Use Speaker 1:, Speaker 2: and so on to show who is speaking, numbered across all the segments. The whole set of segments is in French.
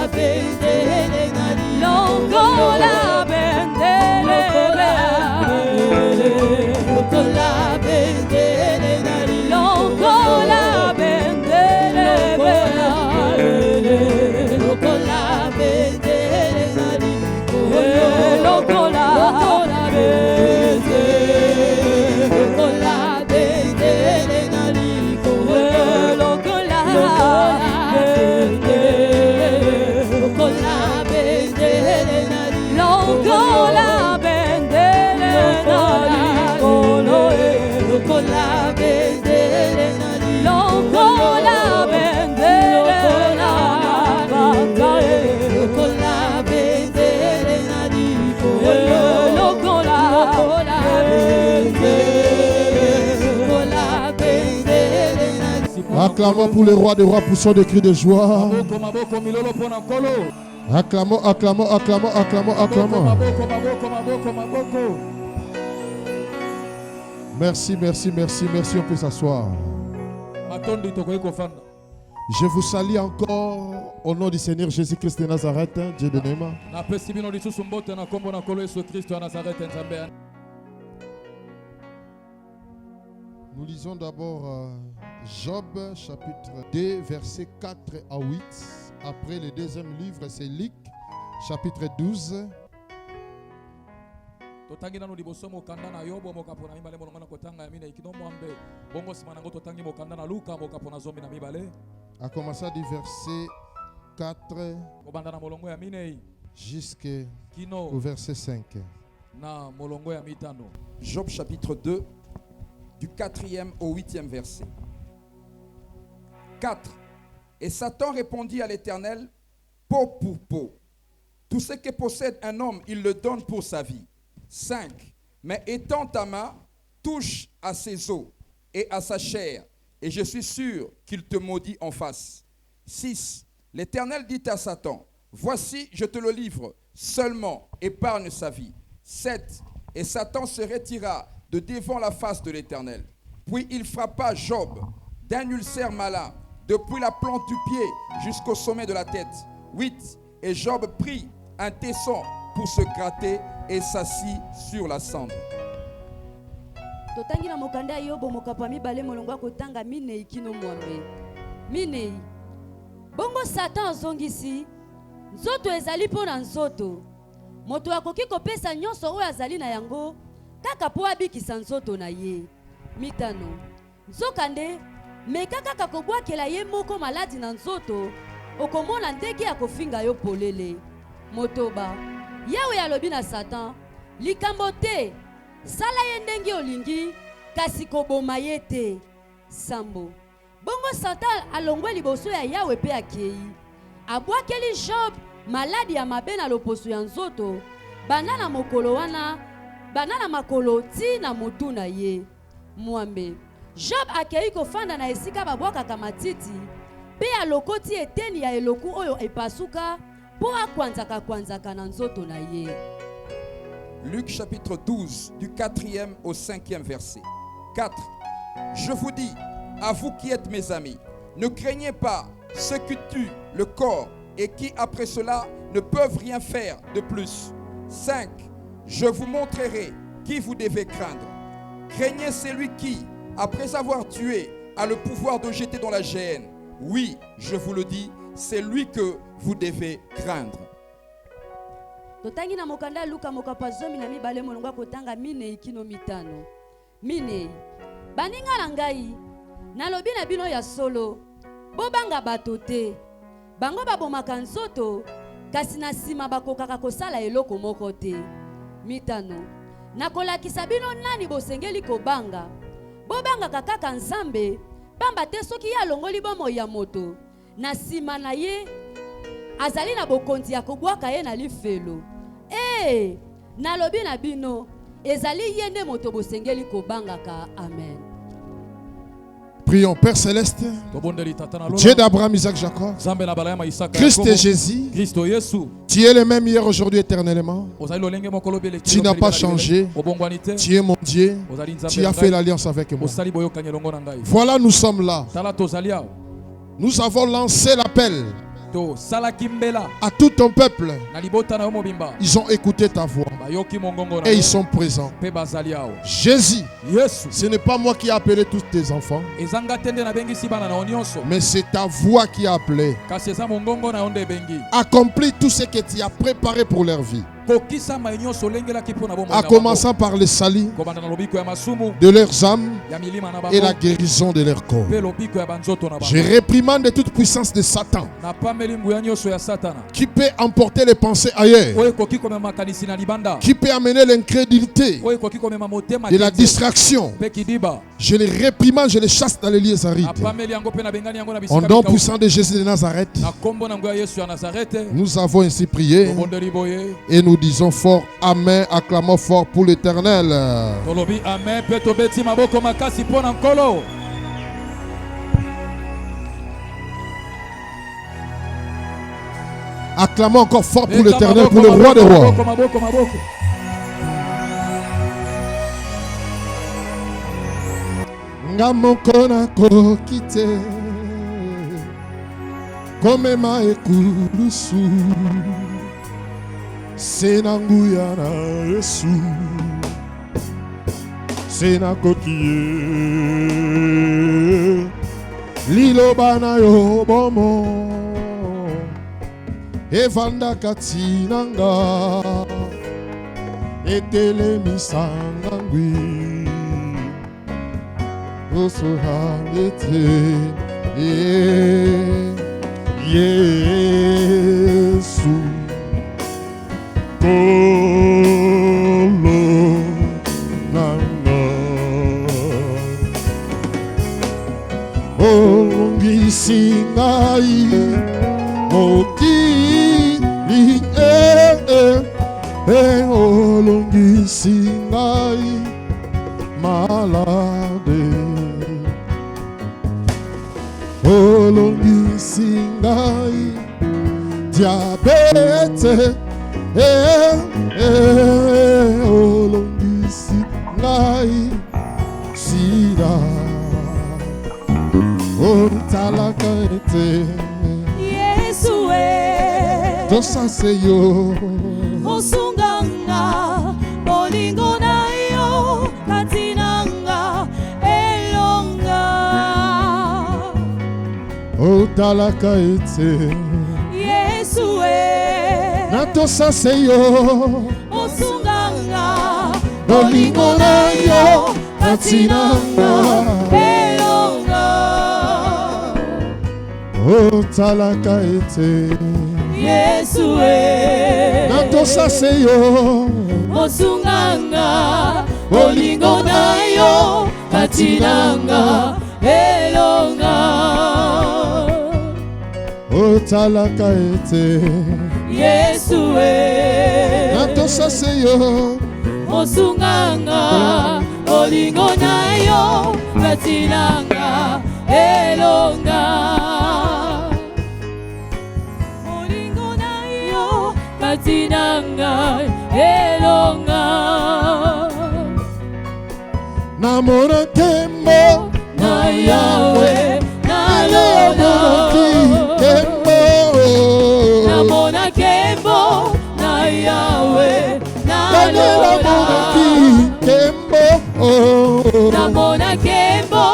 Speaker 1: bendele nali
Speaker 2: lokola bendele
Speaker 1: lokola bendele nali
Speaker 2: lokola bendele
Speaker 1: lokola bendele nali
Speaker 2: lokola
Speaker 1: bendele nali
Speaker 3: Acclamons pour le roi des rois, poussons des cris de joie. Acclamons, acclamons, acclamons, acclamons, acclamons. Merci, merci, merci, merci. On peut s'asseoir. Je vous salue encore au nom du Seigneur Jésus-Christ de Nazareth, Dieu de Néma. Nous lisons d'abord Job chapitre 2 versets 4 à 8. Après le deuxième livre c'est Luc chapitre 12. A commencé du verset 4 jusqu'au verset 5.
Speaker 4: Job chapitre 2 du 4e au 8e verset. 4. Et Satan répondit à l'Éternel, peau pour peau. Tout ce que possède un homme, il le donne pour sa vie. 5. Mais étends ta main, touche à ses os et à sa chair, et je suis sûr qu'il te maudit en face. 6. L'Éternel dit à Satan, voici, je te le livre, seulement épargne sa vie. 7. Et Satan se retira de devant la face de l'Éternel. Puis il frappa Job d'un ulcère malin, depuis la plante du pied jusqu'au sommet de la tête. 8. Et Job prit un tesson pour se gratter et s'assit sur la cendre.
Speaker 2: Totangi na mokanda yobo mokapa mibale molongwa kotanga minei kino mwambe. Minei. Bongo Satan azongisi. Nzoto ezali pona nzoto. Moto akoki kopesa nyonso oyo azali na yango. Kaka po abikisa nzoto na ye. Mitano. Nzokande, meka kaka kobwakela ye moko maladi na nzoto, okomona ndenge ya kofinga yo polele. Motoba. Yawe alobi na Satan, likambo te, sala ye ndenge olingi, kasi koboma ye te. Sambo. Bongo Satan alongwe liboso ya Yawe pe akei. Abwakeli Job maladi ya mabe na loposo ya nzoto, banana mokolo wana, banana makolo ti na mutu na ye. Mwambe. Job akei kofanda na esika babwakaka matiti, pe alokoti eteni ya eloku oyo epasuka, po akwanzaka na nzoto na ye.
Speaker 4: Luc chapitre 12 du 4e au 5e verset. 4. Je vous dis, à vous qui êtes mes amis, ne craignez pas ceux qui tuent le corps et qui après cela ne peuvent rien faire de plus. 5. Je vous montrerai qui vous devez craindre. Craignez celui qui, après avoir tué, a le pouvoir de jeter dans la géhenne. Oui, je vous le dis, c'est lui que vous devez craindre.
Speaker 2: Totangi na mokanda Luka mokapa zomi na mibale molongwa kotanga minei kino mitano. Minei. Baninga na ngai, nalobi na bino ya solo, bobanga bato te. Bango babomaka nzoto, kasi na sima bakokaka kosala eloko moko te. Mitano. Nakolakisa bino nani bosengeli kobanga. Bobanga kaka Nzambe, pamba te soki ya longoli bomo ya moto. Na sima na ye, azali na bokonzi ya kobwaka ye na lifelo. Nalobi na bino, ezali yende moto bosengeli kobanga ka. Amen.
Speaker 3: Prions. Père Céleste, Dieu d'Abraham, Isaac, Jacob, Christ et Jésus, tu es le même hier, aujourd'hui, éternellement. Tu n'as pas changé. Tu es mon Dieu. Tu as fait l'alliance avec moi. Voilà, nous sommes là. Nous avons lancé l'appel À tout ton peuple, ils ont écouté ta voix et ils sont présents. Jésus, ce n'est pas moi qui ai appelé tous tes enfants, mais c'est ta voix qui a appelé. Accomplis tout ce que tu as préparé pour leur vie, en commençant par le salut de leurs âmes et la guérison de leur corps. Je réprimande toute puissance de Satan qui peut emporter les pensées ailleurs, qui peut amener l'incrédulité et la distraction. Je les réprimande, je les chasse dans les lieux arides. Au nom puissant de Jésus de Nazareth, nous avons ainsi prié et nous disons fort Amen, acclamons fort pour l'Éternel. Acclamons encore fort pour l'Éternel, pour le roi des rois. Ngamokona kokite komema ekulusu senanguya na Yesu senakokie liloba na yo bomo evanda katinanga etelemisanga ngwi osuhangete Yesu kolo nanga olungisi ngai mokili olungisi ngai malade olungisi ngai diabete olungisi ngai sida ontalaka ete
Speaker 1: Yesu
Speaker 3: tosaseyo
Speaker 1: osunganga bolingo na yo katinanga elonga
Speaker 3: otalaka ete
Speaker 1: Yesu
Speaker 3: natosaseyo
Speaker 1: osunganga
Speaker 3: bolingo na yo katinanga
Speaker 1: elonga
Speaker 3: otalaka ete
Speaker 1: Yesu
Speaker 3: natosaseyo
Speaker 1: osunganga bolingo na yo katinanga elonga
Speaker 3: otalaka ete
Speaker 1: Yesu
Speaker 3: natosaseyo
Speaker 1: osunganga bolingo na yo katinanga elonga bolingo na yo katinanga elonga
Speaker 3: namona tembo
Speaker 1: na Yahweh nalona namona kembo na Yahweh nalona namona kembo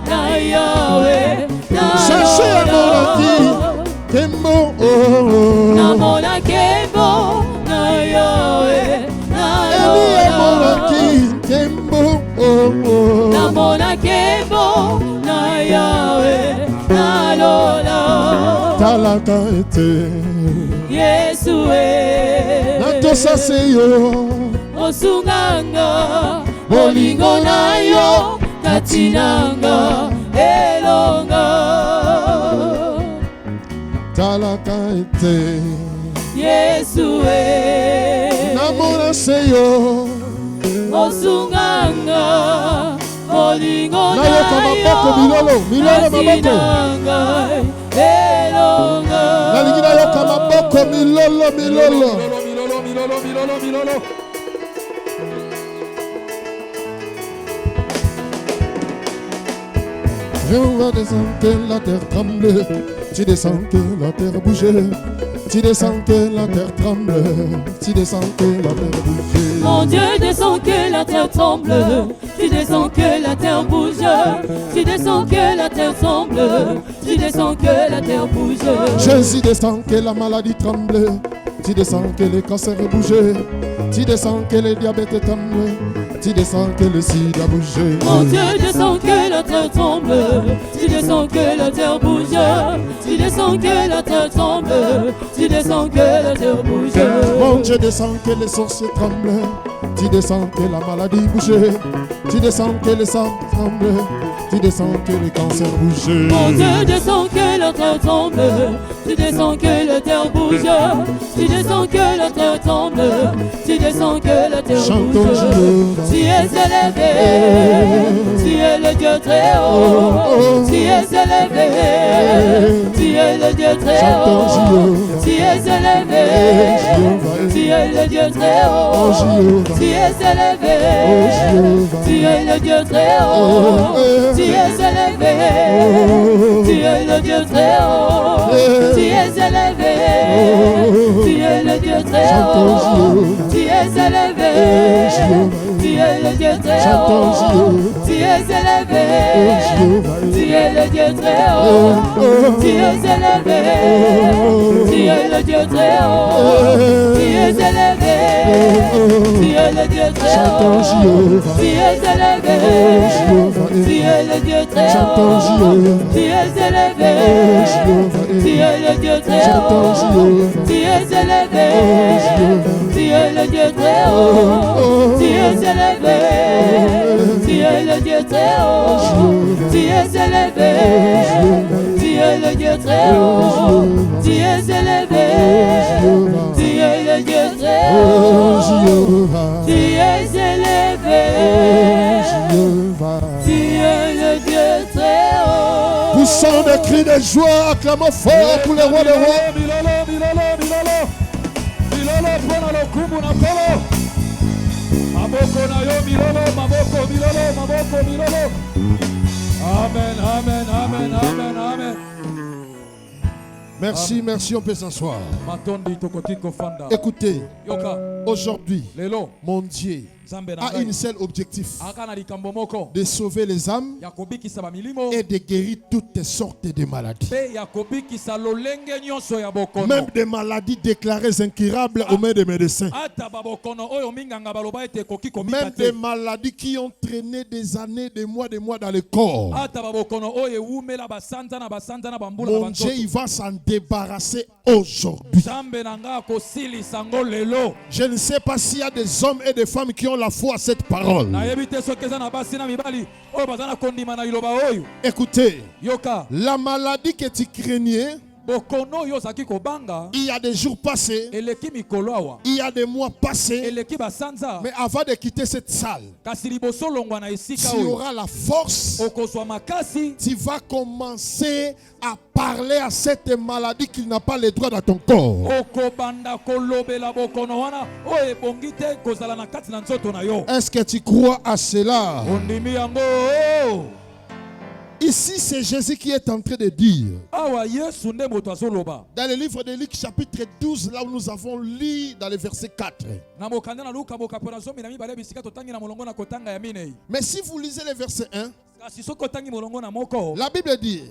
Speaker 1: na Yahweh nalona namona kembo na Yahweh nalona namona kembo na Yahweh nalona
Speaker 3: talaka ete
Speaker 1: Yesu
Speaker 3: natosaseyo
Speaker 1: osunganga bolingo na yo katinanga elonga
Speaker 3: talaka ete
Speaker 1: Yesu
Speaker 3: namona seyo
Speaker 1: osunganga bolingo na
Speaker 3: yo
Speaker 1: katinanga elonga
Speaker 3: nalingi nayoka maboko milolo je vois des hommes que la terre tremble Tu descends que la terre bouge. Tu descends que la terre tremble. Tu descends que la terre bouge.
Speaker 1: Mon Dieu, descends que la terre tremble. Tu descends que la terre bouge. Tu descends que la terre tremble. Tu descends que la terre bouge.
Speaker 3: Jésus descend que la maladie tremble. Tu descends que le cancer bouge. Tu descends que le diabète tremble. Tu descends que le sida bouge.
Speaker 1: Mon Dieu, descends que la terre tremble. Tu descends que la terre bouge. Tu descends que la terre tremble. Tu descends que la terre bouge.
Speaker 3: Mon Dieu, descend que les sorciers tremblent. Tu descends que la maladie bouge. Tu descends que le sang tremble. Tu descends que le cancer bouge.
Speaker 1: Mon Dieu, descends que la terre tremble. Tu descends que la terre bouge. Tu descends que la terre tremble. Tu descends que la terre bouge. Tu es élevé. Tu es le Dieu très haut. Tu es élevé. Tu es le Dieu très haut. Tu es élevé. Tu es le Dieu très haut. Tu es élevé. Tu es le Dieu très haut. Tu es élevé. Tu es le Dieu très haut. Tu es élevé. Tu es le Dieu très haut. Tu es élevé. Tu es le Dieu très haut. Tu es élevé. Tu es le Dieu très haut. Tu es élevé. Tu es le Dieu très haut. Tu es élevé. Tu es le Dieu très haut. Tu es élevé. Tu es le Dieu très haut. Tu es élevé. Tu es le Dieu très haut. Tu es élevé. Tu es le Dieu très haut. Tu es élevé. Tu es le Dieu très haut. Tu es élevé. Tu es le Dieu très haut. Tu es élevé. Tu es le Dieu très haut. Tu es élevé. Tu es le Dieu très haut.
Speaker 3: Poussons des cris de joie, acclamons fort pour le roi des rois.
Speaker 5: Amen, amen, amen, amen, amen.
Speaker 3: Merci, merci, on peut s'asseoir. Écoutez, aujourd'hui, mon Dieu a un seul objectif, de sauver les âmes et de guérir toutes sortes de maladies. Même des maladies déclarées incurables aux mains des médecins. Même des maladies qui ont traîné des années, des mois dans le corps. Mon Dieu, il va s'en débarrasser aujourd'hui. Je ne sais pas s'il y a des hommes et des femmes qui ont la foi à cette parole. Écoutez, la maladie que tu craignais, il y a des jours passés, il y a des mois passés, mais avant de quitter cette salle, tu auras la force, tu vas commencer à parler à cette maladie qui n'a pas le droit dans ton corps. Est-ce que tu crois à cela? Ici, c'est Jésus qui est en train de dire. Dans le livre de Luc, chapitre 12, là où nous avons lu dans le verset 4. Mais si vous lisez le verset 1, la Bible dit,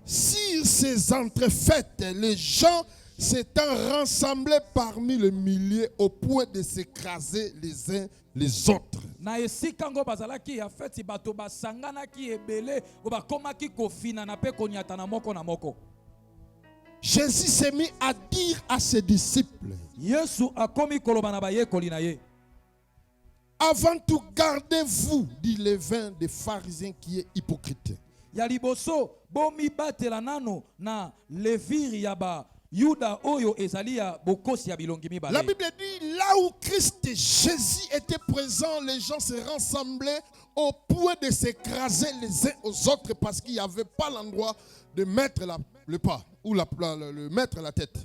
Speaker 3: si ces entrefaites, les gens s'étant rassemblés parmi les milliers au point de s'écraser les uns les autres. Jésus s'est mis à dire à ses disciples, avant tout, gardez-vous du levain des pharisiens qui est hypocrite. La Bible dit, là où Christ Jésus était présent, les gens se rassemblaient au point de s'écraser les uns aux autres parce qu'il n'y avait pas l'endroit de mettre le pas ou mettre la tête.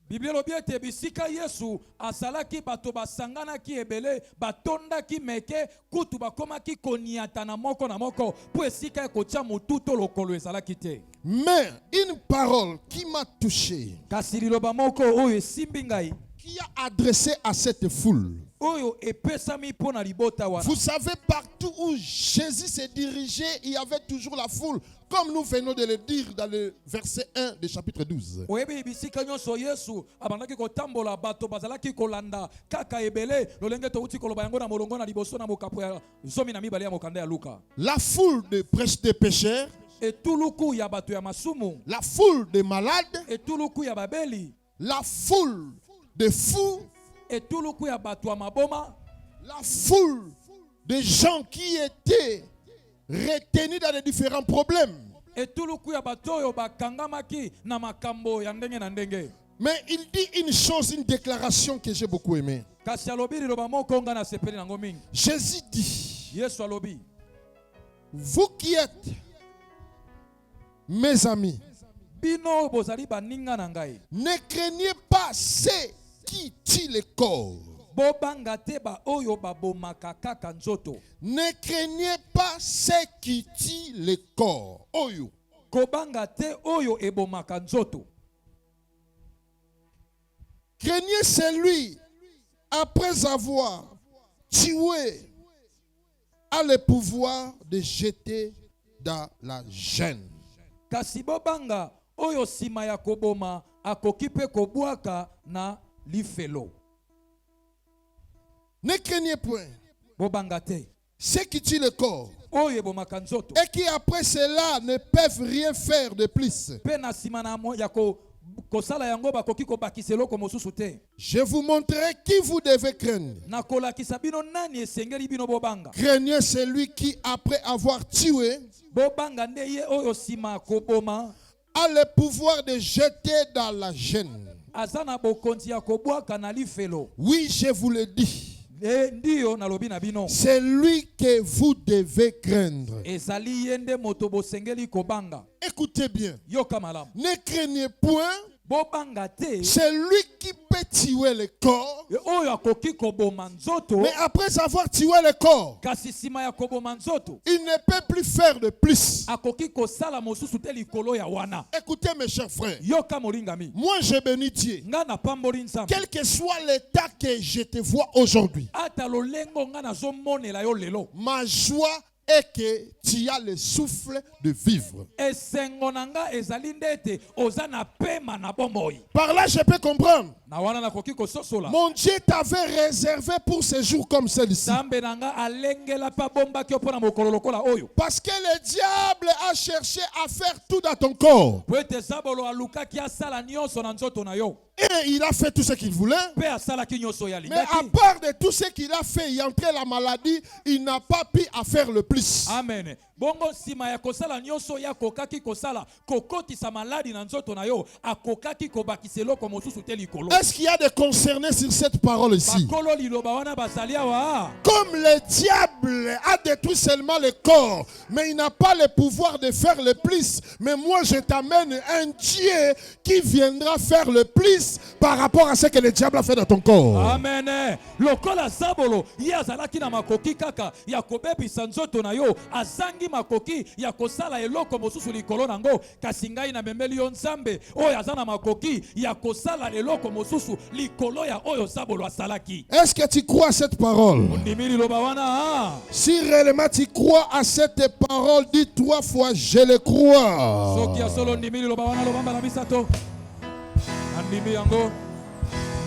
Speaker 5: Biblia lobi ete bisika Yesu asalaki bato basanganaki ebele batondaki meke kutu bakomaki koniata na moko po esika ekotia mututo lokolo ezalaki te.
Speaker 3: Mais une parole qui m'a touché,
Speaker 5: kasi liloba moko oyo esimbi ngai,
Speaker 3: qui a adressé à cette foule.
Speaker 5: Oyo epesami pona libota wana.
Speaker 3: Vous savez, partout où Jésus s'est dirigé, il y avait toujours la foule, comme nous venons de le dire dans le verset 1 du chapitre 12.
Speaker 5: Oyebi bisika nyonso Yesu abandaki kotambola bato bazalaki kolanda kaka ebele lolenge to uti koloba yango na molongo na liboso na mokapo ya zomi na mibale ya mokanda ya Luka.
Speaker 3: La foule de pécheurs,
Speaker 5: et tuluku ya bato ya masumu,
Speaker 3: la foule de malades,
Speaker 5: et tuluku ya babeli,
Speaker 3: la foule de fous,
Speaker 5: et tuluku ya bato ya maboma,
Speaker 3: la foule de gens qui étaient retenus dans les différents problèmes.
Speaker 5: et tuluku ya bato yo bakangamaki na makambo ya ndenge na ndenge.
Speaker 3: Mais il dit une chose, une déclaration que j'ai beaucoup aimée. Jésus dit, vous qui êtes mes amis, ne craignez pas ceux qui tuent le corps. Ne craignez pas ceux qui tuent le corps. Oyo. Craignez celui, après avoir tué, a le pouvoir de jeter dans la gêne.
Speaker 5: Kasi bobanga oyo sima ya koboma akokipe kobwaka na lifelo.
Speaker 3: Ne craignez point
Speaker 5: bobanga te
Speaker 3: ceux qui tuent le corps
Speaker 5: oyo bomaka nzoto
Speaker 3: et qui après cela ne peuvent rien faire de plus.
Speaker 5: Pe na sima na mo ya kosala yango bakoki kobakiselo ko mosusu te.
Speaker 3: Je vous montrerai qui vous devez craindre.
Speaker 5: Na kolakisa bino nani esengeli bino bobanga.
Speaker 3: Craignez celui qui après avoir tué
Speaker 5: bobanga nde ye oyo sima koboma
Speaker 3: a le pouvoir de jeter dans la gêne.
Speaker 5: Azana bokonzi ya kobwaka na lifelo.
Speaker 3: Oui, je vous le dis.
Speaker 5: Ndio nalobi na bino.
Speaker 3: C'est lui que vous devez craindre.
Speaker 5: Ezali yende moto bosengeli kobanga.
Speaker 3: Écoutez bien.
Speaker 5: Yoka malamu.
Speaker 3: Ne craignez point. C'est lui qui peut tuer le corps. Mais après avoir tué le corps, il ne peut plus faire de plus. Écoutez mes chers frères. Moi je bénis Dieu. Quel que soit l'état que je te vois aujourd'hui, ma joie et que tu as le souffle de vivre. Par là, je peux comprendre. Mon Dieu t'avait réservé pour ces jours comme celui-ci. Parce que le diable a cherché à faire tout dans ton corps. Et il a fait tout ce qu'il voulait. Mais à part de tout ce qu'il a fait, il entrait la maladie, il n'a pas pu à faire le plus.
Speaker 5: Amen. Bongo sima ya kosala nyonso ya kokaki kosala kokoti sa maladi na nzoto na yo akokaki kobakiselo ko mosusu te likolo.
Speaker 3: Est-ce qu'il y a des concernés sur cette parole ici?
Speaker 5: Bakolo liloba wana basali awa.
Speaker 3: Comme le diable a détruit seulement le corps, mais il n'a pas le pouvoir de faire le plus. Mais moi je t'amène un Dieu qui viendra faire le plus par rapport à ce que le diable a fait dans ton corps.
Speaker 5: Amen. Lokola sabolo ya zalaki na makoki kaka ya kobebisa nzoto na yo azangi makoki ya kosala eloko mosusu likolo nango kasi ngai na memeli yo nzambe oyo azana makoki ya kosala eloko mosusu likolo ya oyo sabolo asalaki.
Speaker 3: Est-ce que tu crois à cette parole?
Speaker 5: Ndimili loba wana.
Speaker 3: Si réellement tu crois à cette parole, dis 3 fois je le crois.
Speaker 5: Soki ya solo ndimili loba wana lobamba na misato. Ndimi yango.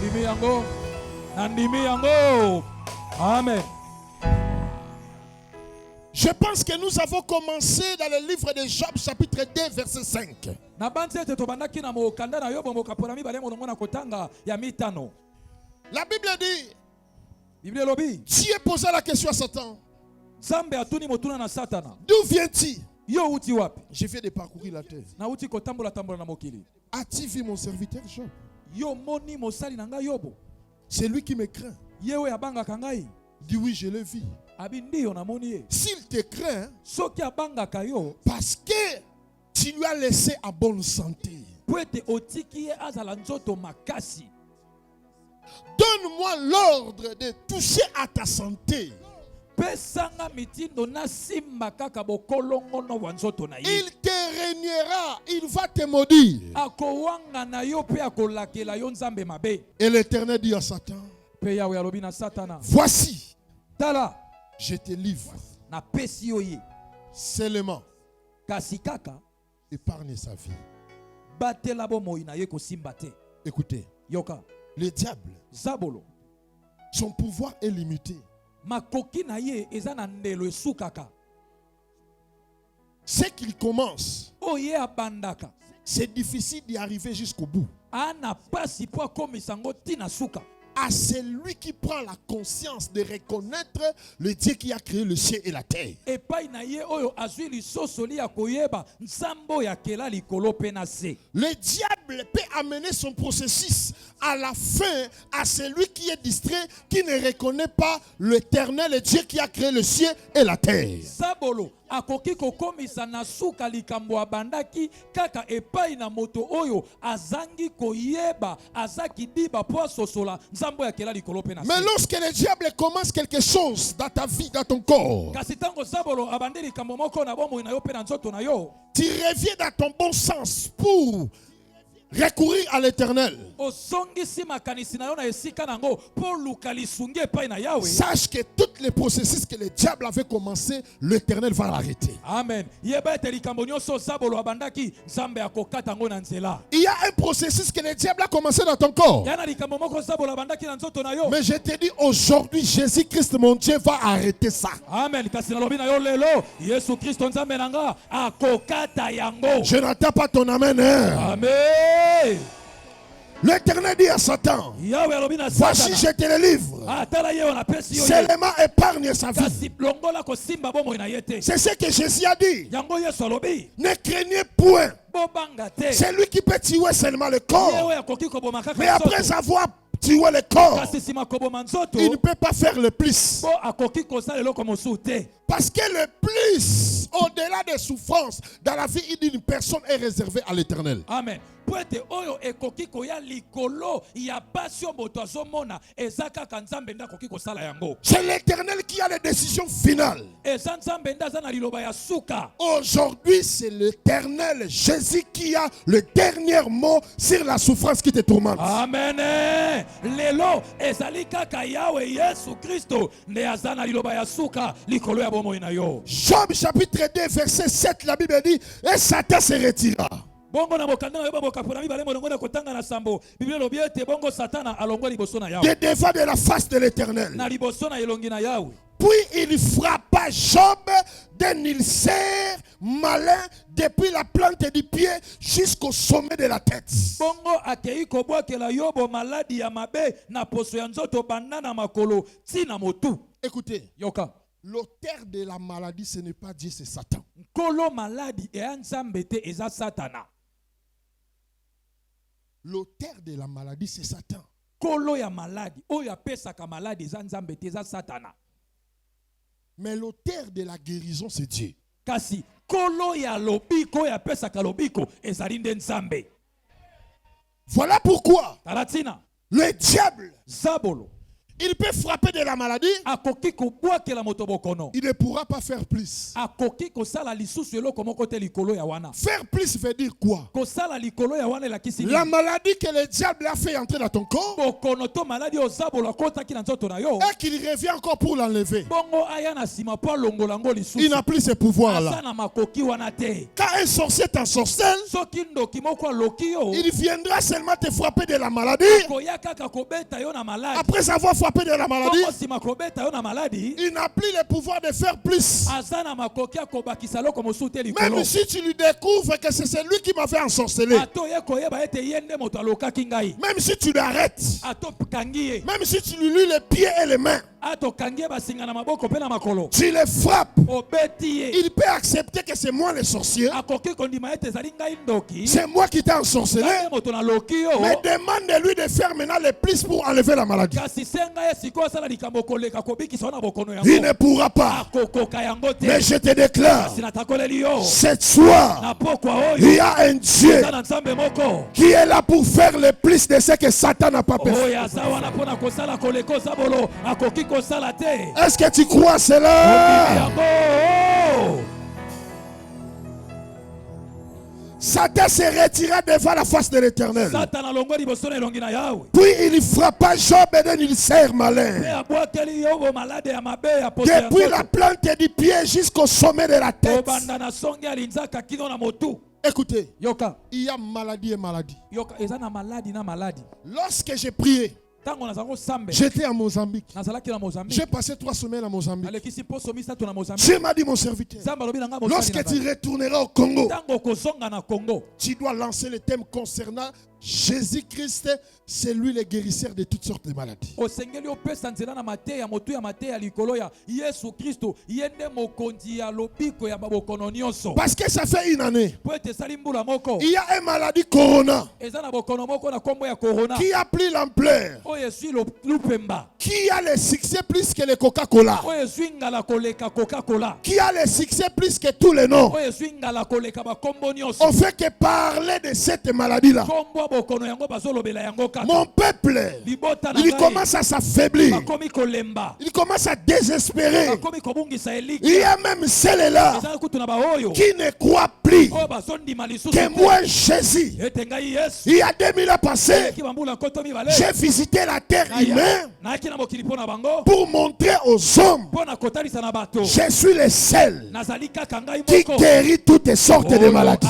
Speaker 5: Ndimi yango. Ndimi yango. Amen.
Speaker 3: Je pense que nous avons commencé dans le livre de Job, chapitre 2, verset 5. La Bible dit, Dieu posa la question à Satan. D'où viens-tu? Je viens de parcourir la terre. As-tu vu mon serviteur Job? C'est lui qui me craint. Dis oui, je le vis. S'il te craint, parce que tu lui as laissé en bonne santé. Donne-moi l'ordre de toucher à ta santé. Il te régnera, il va te maudire. Et l'Éternel dit à Satan, voici, je te livre seulement, épargne sa vie. Écoutez, le diable, son pouvoir est limité. Ce qu'il commence, c'est difficile d'y arriver jusqu'au bout. À celui qui prend la conscience de reconnaître le Dieu qui a créé le ciel et la terre. Le diable peut amener son processus à la fin à celui qui est distrait, qui ne reconnaît pas l'Éternel, le Dieu qui a créé le ciel et la terre.
Speaker 5: Akoki kokomisa na suka likambo abandaki kaka epai na moto oyo azangi koyeba azaki diba po sosola nzambo ya kela likolo pe na.
Speaker 3: Mais lorsque le diable commence quelque chose dans ta vie, dans ton corps,
Speaker 5: kasi tango zabolo abandeli likambo moko na bomoi na yo pe na nzoto na yo,
Speaker 3: tu reviens dans ton bon sens pour recourir à l'Éternel. Sache que tous les processus que le diable avait commencé, l'Éternel va l'arrêter.
Speaker 5: Amen. Il y a
Speaker 3: un processus que le diable a commencé dans ton corps. Mais je te dis aujourd'hui, Jésus-Christ, mon Dieu, va arrêter ça.
Speaker 5: Amen.
Speaker 3: Je n'entends pas ton amen.
Speaker 5: Amen.
Speaker 3: L'Éternel dit à Satan, voici je te le livre, seulement épargne sa vie. C'est ce que Jésus a dit. Ne craignez point. C'est lui qui peut tuer seulement le corps, mais après avoir tué le corps, il ne peut pas faire le plus. Parce que le plus, au-delà des souffrances, dans la vie d'une personne est réservé à l'Éternel.
Speaker 5: Amen.
Speaker 3: C'est l'Éternel qui a les décisions finales. Aujourd'hui, c'est l'Éternel Jésus qui a le dernier mot sur la souffrance qui te tourmente.
Speaker 5: Amen.
Speaker 3: Job chapitre 2 verset 7, la Bible dit, et Satan se retira. De devant de la face de l'Éternel. Puis il frappa Job d'un ulcère malin depuis la plante du pied jusqu'au sommet de la tête. Écoutez, l'auteur de la maladie, ce n'est pas Dieu, c'est Satan. L'auteur de la maladie, c'est Satan. Mais l'auteur de la guérison, c'est Dieu. Voilà pourquoi le diable, il peut frapper de la maladie. Il ne pourra pas faire plus. Faire plus veut dire quoi? La maladie que le diable a fait entrer dans ton corps, et qu'il revient encore pour l'enlever, il n'a plus ce pouvoir-là. Quand un sorcier t'ensorcelle, il viendra seulement te frapper de la maladie. Après avoir frappé de la maladie, il n'a plus le pouvoir de faire plus. Même si tu lui découvres que c'est celui qui m'a fait ensorceler, même si tu l'arrêtes, même si tu lui lis les pieds et les mains, Tu les frappes. Il peut accepter que c'est moi le sorcier. C'est moi qui t'ai ensorcelé. Mais demande de lui de faire maintenant le plus pour enlever la maladie. Il ne pourra pas. Mais je te déclare, cette soir, il y a un Dieu qui est là pour faire le plus de ce que Satan n'a pas pu faire. Est-ce que tu crois cela? Satan se retira devant la face de l'Éternel. Puis il frappa Job et il serre malin. Depuis la plante du pied jusqu'au sommet de la tête. Écoutez, il y a maladie et maladie. Lorsque j'ai prié, j'étais à Mozambique. J'ai passé 3 semaines à Mozambique. Dieu m'a dit, mon serviteur, lorsque tu retourneras au Congo, tu dois lancer le thème concernant Jésus-Christ, c'est lui le guérisseur de toutes sortes de maladies. Parce que ça fait une année, il y a une maladie corona qui a pris l'ampleur, qui a le succès plus que le Coca-Cola, qui a le succès plus que tous les noms. On fait que parler de cette maladie-là. Mon peuple, il commence à s'affaiblir. Il commence à désespérer. Il y a même celles-là qui ne croient plus que moi, Jésus, il y a 2000 ans passés, j'ai visité la terre humaine pour montrer aux hommes, je suis le seul qui guérit toutes sortes de maladies.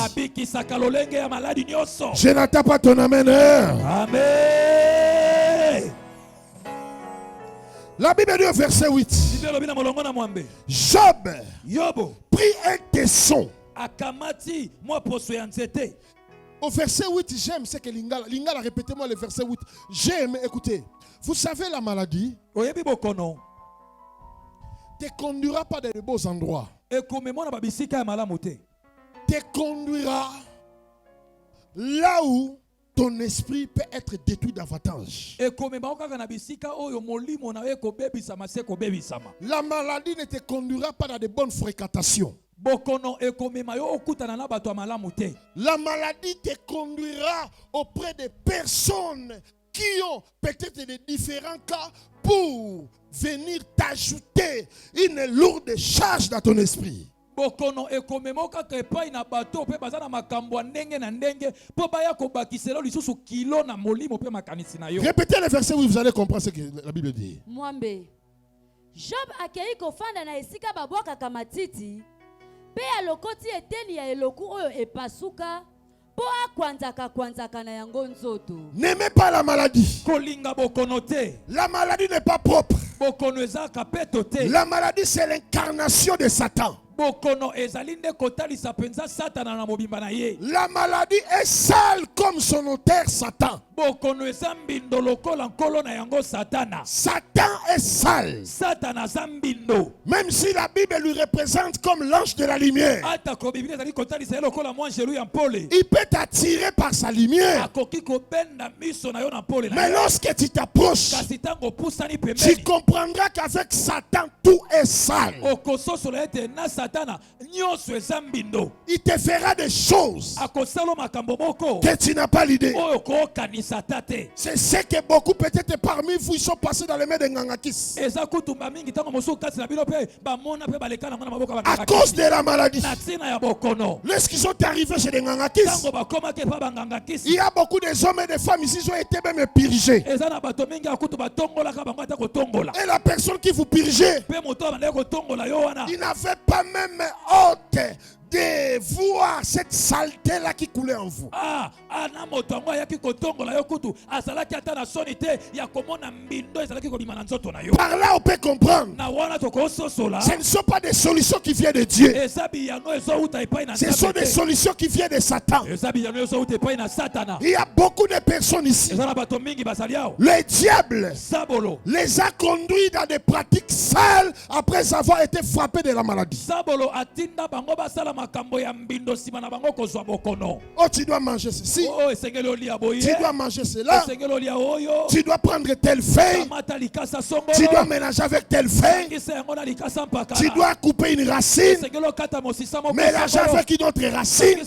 Speaker 3: Je n'attends pas ton amen. Amen. La Bible dit au verset 8, Job prit un tesson. Au verset 8, j'aime ce que Lingala a répété moi le verset 8. J'aime, écoutez, vous savez la maladie te conduira pas dans de beaux endroits. Te conduira là où ton esprit peut être détruit davantage. La maladie ne te conduira pas dans de bonnes fréquentations. La maladie te conduira auprès de personnes qui ont peut-être des différents cas pour venir t'ajouter une lourde charge dans ton esprit. Répétez le verset où vous allez comprendre ce que la Bible dit.
Speaker 2: Job akei kofanda na esika babwaka kamatiti pe alokoti eteni ya eloku oyo epasuka po akwanzaka na yango nzoto.
Speaker 3: N'aimez pas la maladie. La maladie n'est pas propre. La maladie c'est l'incarnation de Satan. La maladie est sale comme son auteur Satan. Satan est sale. Même si la Bible lui représente comme l'ange de la lumière, il peut t'attirer par sa lumière. Mais lorsque tu t'approches, tu comprendras qu'avec Satan tout est sale. Il te fera des choses que tu n'as pas l'idée. C'est ce que beaucoup peut-être parmi vous ils sont passés dans les mains de Ngangakis à cause de la maladie. Lorsqu'ils sont arrivés chez les Ngangakis, il y a beaucoup de hommes et de femmes ici qui ont été même purgés. Et la personne qui vous purgeait, il n'avait pas même honte de voir cette saleté-là qui coulait en vous.
Speaker 5: Par
Speaker 3: là, on peut comprendre. Ce ne sont pas des solutions qui viennent de Dieu. Ce sont des solutions qui viennent de Satan. Il y a beaucoup de personnes ici. Le diable les a conduits dans des pratiques sales après avoir été frappés de la maladie. Oh, tu dois manger ceci. Tu dois manger cela. Tu dois prendre telle feuille. Tu dois mélanger avec telle feuille. Tu dois couper une racine. Mélanger avec une autre racine.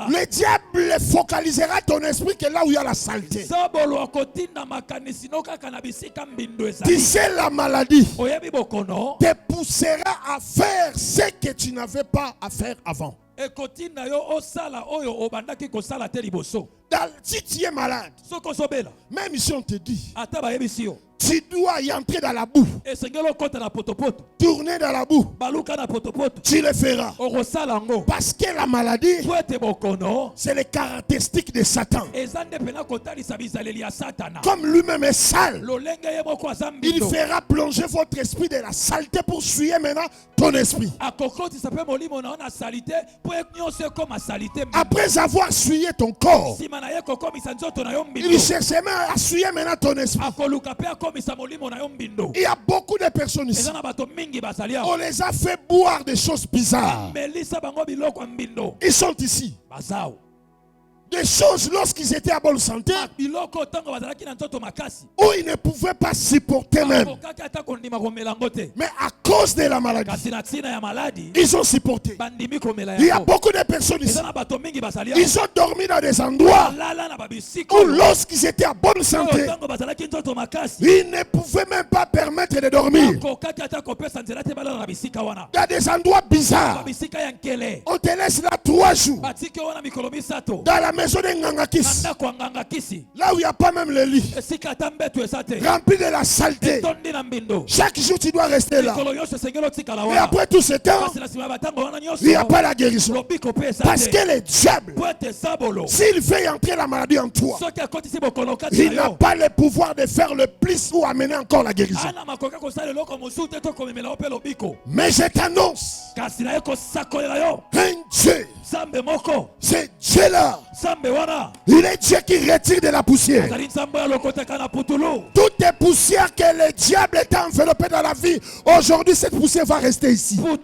Speaker 3: Le diable focalisera ton esprit que là où il y a la saleté. Tu sais, la maladie te poussera à faire ce que tu n'avais pas à faire avant. Si tu es malade, même si on te dit, tu dois y entrer dans la boue, tourner dans la boue, tu le feras. Parce que la maladie, c'est les caractéristiques de Satan. Comme lui-même est sale, il fera plonger votre esprit de la saleté pour suyer maintenant ton esprit. Après avoir suyé ton corps, il cherche à suyer maintenant ton esprit. Il y a beaucoup de personnes ici. On les a fait boire des choses bizarres. Ils sont ici. Des choses lorsqu'ils étaient à bonne santé où ils ne pouvaient pas supporter même. Mais à cause de la maladie, ils ont supporté. Il y a beaucoup de personnes ici. Ils ont dormi dans des endroits où lorsqu'ils étaient à bonne santé, ils ne pouvaient même pas permettre de dormir. Il y a des endroits bizarres. On te laisse là 3 jours. Dans la maison de Ngangakis, là où il n'y a pas même le lit, rempli de la saleté. Chaque jour tu dois rester là. Et après tout ce temps, il n'y a pas la guérison. Parce que le diable, s'il veut entrer la maladie en toi, il n'a pas le pouvoir de faire le plus ou amener encore la guérison. Mais je t'annonce un Dieu. C'est Dieu là. Il est Dieu qui retire de la poussière. Toutes les poussières que le diable est enveloppé dans la vie, aujourd'hui cette poussière va rester ici. La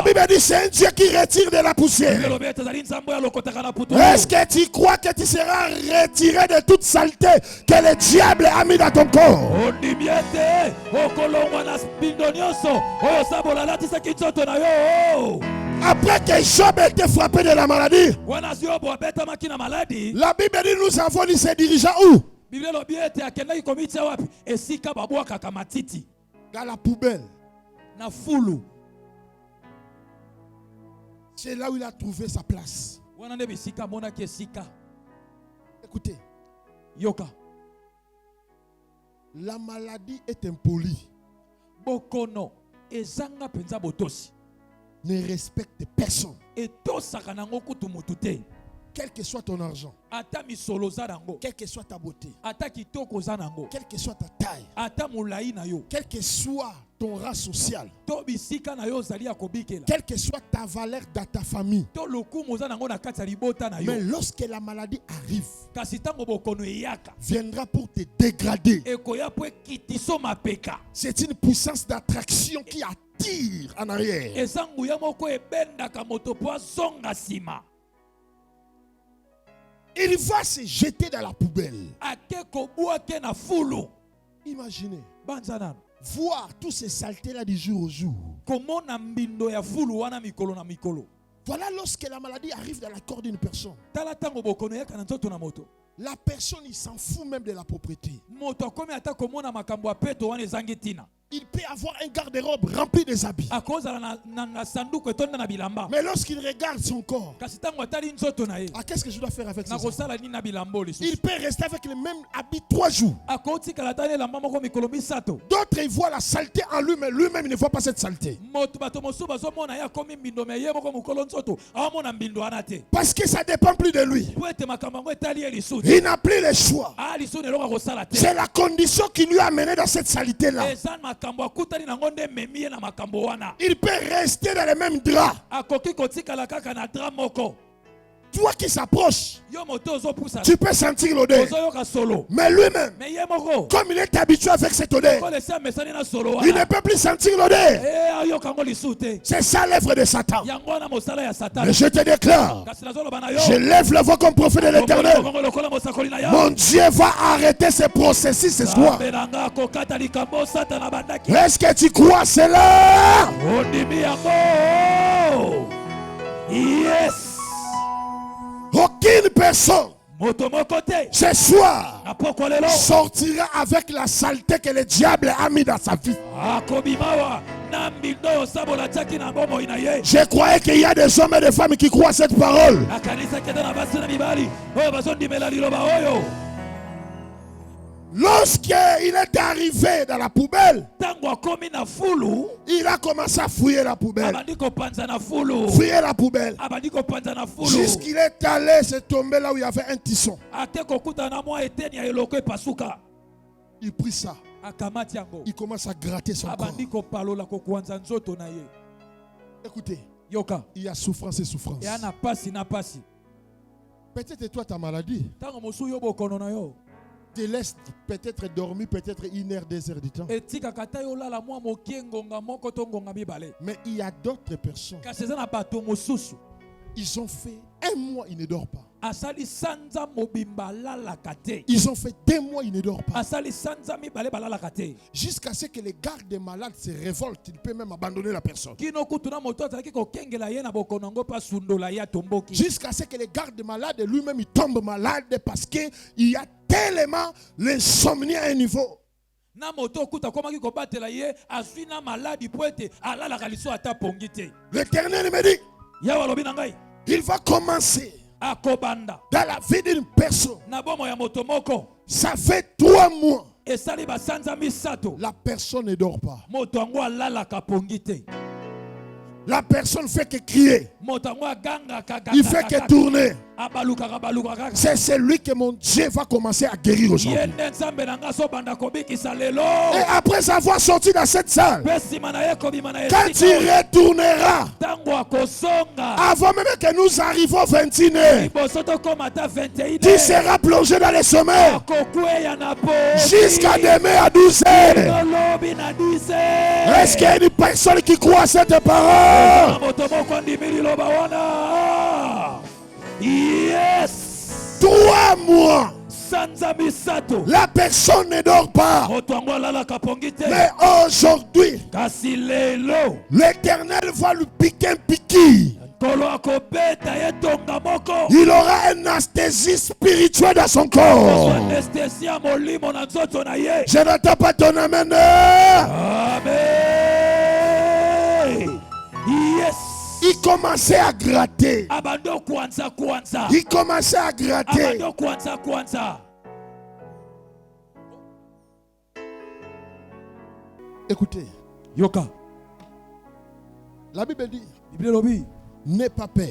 Speaker 3: Bible dit c'est un Dieu qui retire de la poussière. Est-ce que tu crois que tu seras retiré de toute saleté que le diable a mis dans ton corps? Après que Job a été frappé de la maladie, la Bible dit nous avons dit se dirigeant où? Dans la poubelle. C'est là où il a trouvé sa place. Écoutez, la maladie est impolie. Ne respecte personne. Quel que soit ton argent, quelle que soit ta beauté, quelle que soit ta taille, quelle que soit ton race sociale, quelle que soit ta valeur dans ta famille, mais lorsque la maladie arrive, viendra pour te dégrader. C'est une puissance d'attraction qui attire en arrière. Il va se jeter dans la poubelle. Imaginez. Voir tous ces saletés-là du jour au jour. Voilà lorsque la maladie arrive dans la corps d'une personne. La personne, il s'en fout même de la propriété. il peut avoir un garde-robe rempli des habits. Mais lorsqu'il regarde son corps, qu'est-ce que je dois faire avec ça? Il peut rester avec les mêmes habits 3 jours. D'autres, ils voient la saleté en lui, mais lui-même, il ne voit pas cette saleté. Parce que ça ne dépend plus de lui. Il n'a plus le choix. C'est la condition qui lui a mené dans cette saleté-là. Il peut rester dans les mêmes draps. Toi qui s'approches, tu peux sentir l'odeur. Mais lui-même, comme il est habitué avec cette odeur, il ne peut plus sentir l'odeur. C'est ça l'œuvre de Satan. Mais je te déclare, je lève la voix comme prophète de l'Éternel. Mon Dieu va arrêter ce processus ce soir. Est-ce que tu crois cela?
Speaker 5: Yes.
Speaker 3: Aucune personne ce soir sortira avec la saleté que le diable a mis dans sa vie. Je croyais qu'il y a des hommes et des femmes qui croient cette parole. Lorsqu'il est arrivé dans la poubelle, il a commencé à fouiller la poubelle. Fouiller la poubelle. Jusqu'il est allé se tomber là où il y avait un tisson. Il prit ça. Il commence à gratter son corps. Écoutez, il y a souffrance et souffrance. Peut-être toi ta maladie te laisse peut-être dormir peut-être 1 heure, 2 heures du temps. Mais il y a d'autres personnes. Ils ont fait 1 mois, ils ne dorment pas. Ils ont fait 2 mois, ils ne dorment pas. Jusqu'à ce que les gardes malades se révoltent. Il peut même abandonner la personne. Jusqu'à ce que les gardes malades lui-même il tombe malade parce qu'il y a tellement l'insomnie à un niveau. L'Éternel me dit, il va commencer dans la vie d'une personne. Ça fait 3 mois. La personne ne dort pas. La personne fait que crier. Il fait que tourner. C'est celui que mon Dieu va commencer à guérir aujourd'hui. Et après avoir sorti dans cette salle, quand tu retourneras, avant même que nous arrivions au 21h, tu seras plongé dans les sommeils jusqu'à demain à 12h. Est-ce qu'il y a une personne qui croit à cette parole?
Speaker 5: Yes.
Speaker 3: 3 mois. La personne ne dort pas. Mais aujourd'hui, l'Éternel va lui piquer un piqui. Il aura une anesthésie spirituelle dans son corps. Je n'entends pas ton amen.
Speaker 5: Amen. Yes.
Speaker 3: Il commençait à gratter. Il commençait à gratter. Écoutez.
Speaker 5: Yoka.
Speaker 3: La Bible dit, n'aie pas peur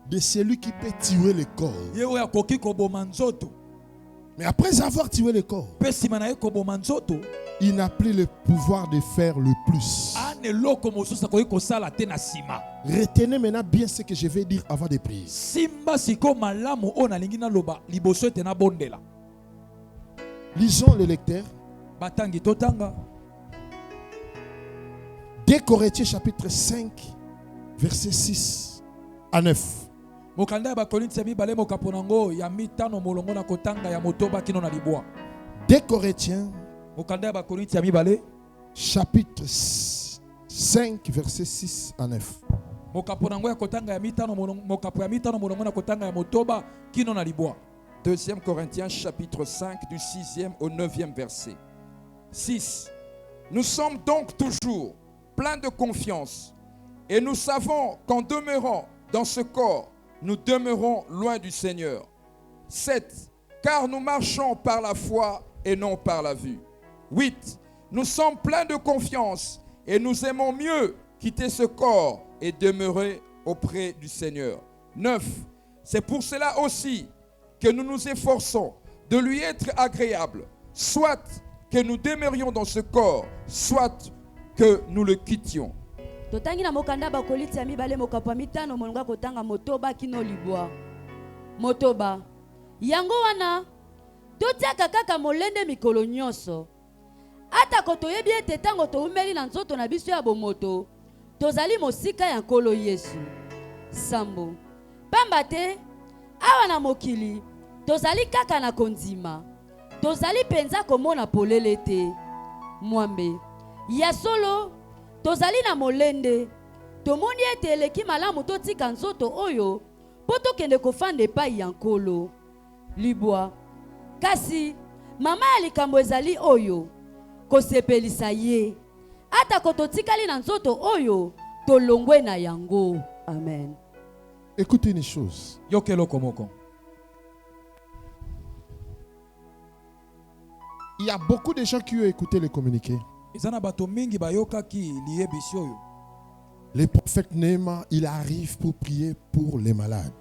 Speaker 3: de celui qui peut tuer le corps. Mais après avoir tué le corps, il n'a plus le pouvoir de faire le plus. Retenez maintenant bien ce que je vais dire avant de prier. Lisons le lecteur. 2 Corinthiens chapitre 5 verset 6 à 9.
Speaker 5: 2
Speaker 3: Corinthiens chapitre 5 verset 6 à 9.
Speaker 4: 2 Corinthiens chapitre 5 du 6e au 9e verset. 6. Nous sommes donc toujours pleins de confiance et nous savons qu'en demeurant dans ce corps, nous demeurons loin du Seigneur. 7. Car nous marchons par la foi et non par la vue. 8. Nous sommes pleins de confiance et nous aimons mieux quitter ce corps et demeurer auprès du Seigneur. 9. C'est pour cela aussi que nous nous efforçons de lui être agréable, soit que nous demeurions dans ce corps, soit que nous le quittions.
Speaker 2: Totangi na mokanda bakoliti ya mibale mokapo mitano molonga kotanga motoba kino libwa. Motoba. Yango wana totiaka kaka molende mikolo nyonso. Ata kotoyebi ete tango toumeli na nzoto na biso ya bomoto, tozali mosika ya nkolo Yesu. Sambo. Pamba te awa na mokili tozali kaka na kondima. Tozali penza komona polele te. Mwambe. Ya solo tozali na molende. Tomoni ete eleki malamu totika nzoto oyo po tokende kofanda epai ya nkolo. Libwa. Kasi mama ya likambo ezali oyo kosepelisa ye. Ata kototikali na nzoto oyo tolongwe na yango. Amen.
Speaker 3: Écoutez une chose. Il y a beaucoup de gens qui ont écouté le communiqué. Le prophète Néma, il arrive pour prier pour les malades.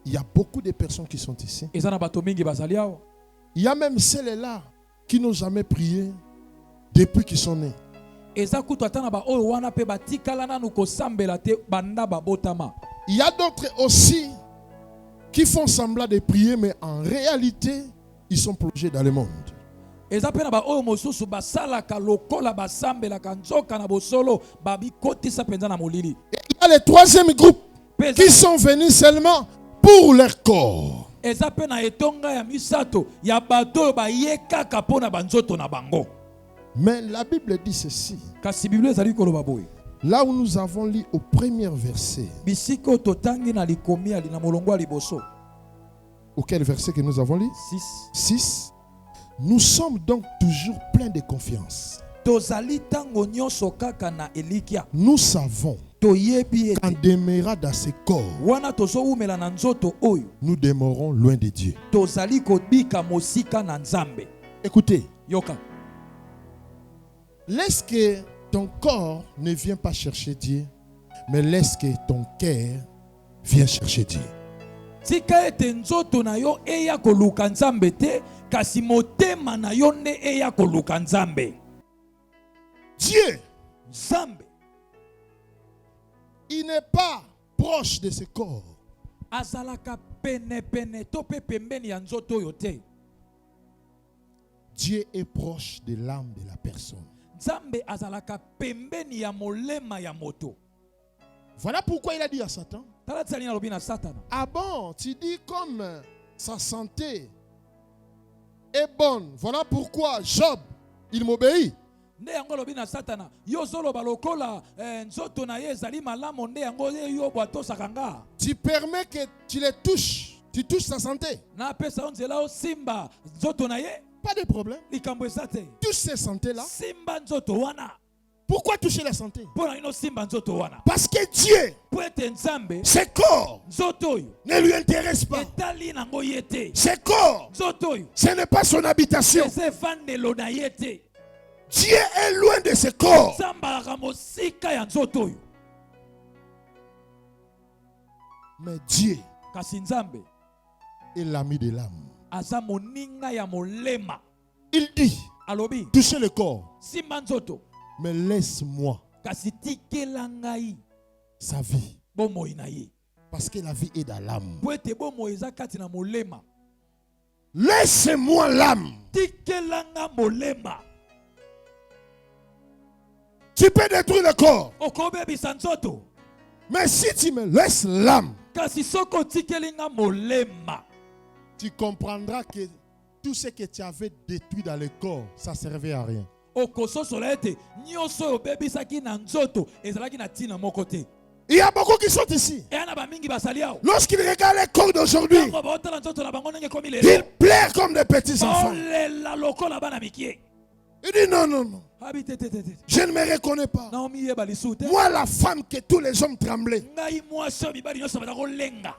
Speaker 3: Il y a beaucoup de personnes qui sont ici. Il y a même celles-là qui n'ont jamais prié depuis qu'ils sont nés. Il y a d'autres aussi qui font semblant de prier, mais en réalité, ils sont plongés dans le monde. Et il y a le troisième groupe qui sont venus seulement pour leur corps. Mais la Bible dit ceci. Là où nous avons lu au premier verset. Auquel verset que nous avons lu? 6. Nous sommes donc toujours pleins de confiance. Nous savons qu'en demeurant dans ce corps, nous demeurons loin de Dieu. Écoutez. Laisse que ton corps ne vienne pas chercher Dieu, mais laisse que ton cœur vienne chercher Dieu. Dieu, il n'est pas proche de ce corps. Dieu est proche de l'âme de la personne. Voilà pourquoi il a dit à Satan. Ah bon, tu dis comme sa santé est bonne. Voilà pourquoi Job, il m'obéit. Tu permets que tu les touches. Tu touches sa santé. Pas de problème. Touche ces santé-là. Pourquoi toucher la santé? Parce que Dieu, ce corps, ne lui intéresse pas. Ce corps, ce n'est pas son habitation. Dieu est loin de ce corps. Mais Dieu est l'ami de l'âme. Il dit, touchez le corps, mais laisse-moi sa vie, parce que la vie est dans l'âme. Laisse-moi l'âme. Tu peux détruire le corps, mais si tu me laisses l'âme, tu comprendras que tout ce que tu avais détruit dans le corps, ça ne servait à rien. Il y a beaucoup qui sont ici. Lorsqu'ils regardent les corps d'aujourd'hui, ils pleurent comme des petits enfants. Il dit non, non, non. Je ne me reconnais pas. Moi, la femme que tous les hommes tremblaient.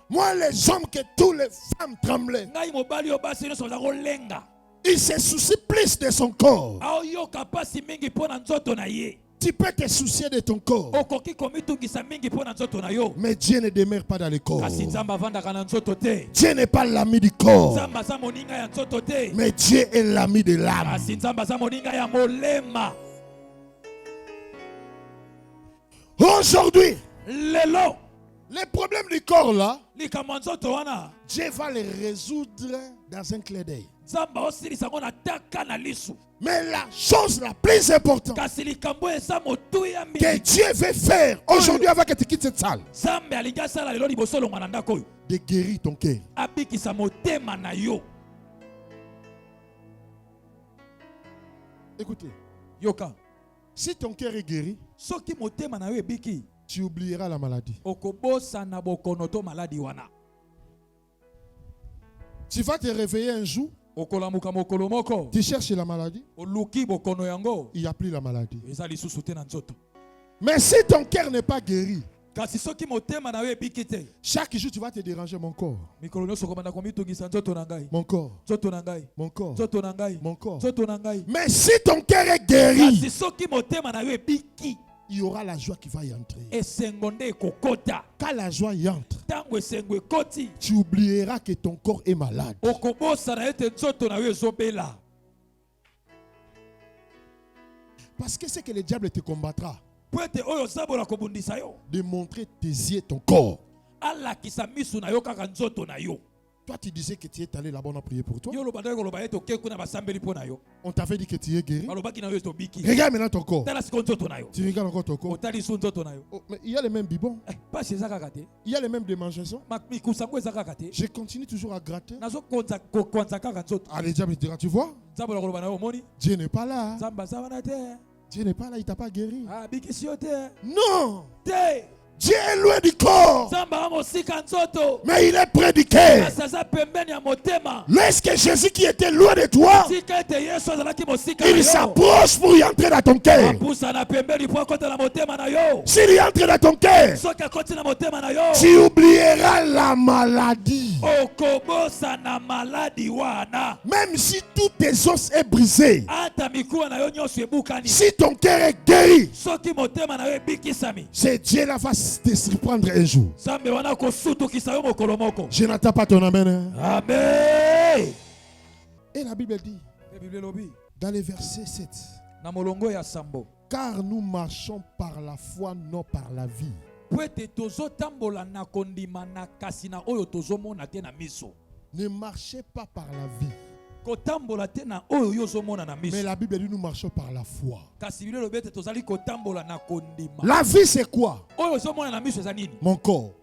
Speaker 3: Moi, les hommes que tous les femmes tremblaient. Il se soucie plus de son corps. Tu peux te soucier de ton corps. Mais Dieu ne demeure pas dans le corps. Dieu n'est pas l'ami du corps. Mais Dieu est l'ami de l'âme. Aujourd'hui, les problèmes du corps là, Dieu va les résoudre dans un clin d'œil. Mais la chose la plus importante que Dieu veut faire aujourd'hui avant que tu quittes cette salle, de guérir ton cœur. Écoutez, si ton cœur est guéri, tu oublieras la maladie. Tu vas te réveiller un jour, tu cherches la maladie, il n'y a plus la maladie. Mais si ton cœur n'est pas guéri, chaque jour tu vas te déranger mon corps. Mon corps. Mon corps. Mon corps. Mais si ton cœur est guéri, il y aura la joie qui va y entrer. Quand la joie y entre, tu oublieras que ton corps est malade. Parce que c'est que le diable te combattra. De montrer tes yeux, ton corps. Toi, tu disais que tu es allé là-bas, on a prié pour toi. On t'avait dit que tu es guéri. Regarde maintenant ton corps. Tu regardes encore ton corps. Oh, mais il y a les mêmes bibons. Il y a les mêmes démangeaisons. Je continue toujours à gratter. Ah, le diable dira, tu vois, Dieu n'est pas là. Dieu n'est pas là, il t'a pas guéri. Non. Dieu est loin du corps, mais il est près du cœur. Lorsque Jésus qui était loin de toi, il s'approche pour y entrer dans ton cœur. S'il y entre dans ton cœur, tu oublieras la maladie. Même si tous tes os est brisé, si ton cœur est guéri, c'est Dieu la face te surprendre un jour. Je n'attends pas ton amen.
Speaker 5: Amen.
Speaker 3: Et la Bible dit, dans le verset 7, car nous marchons par la foi, non par la vie. Ne marchez pas par la vie. Mais la Bible dit nous marchons par la foi. La vie c'est quoi? Mon corps.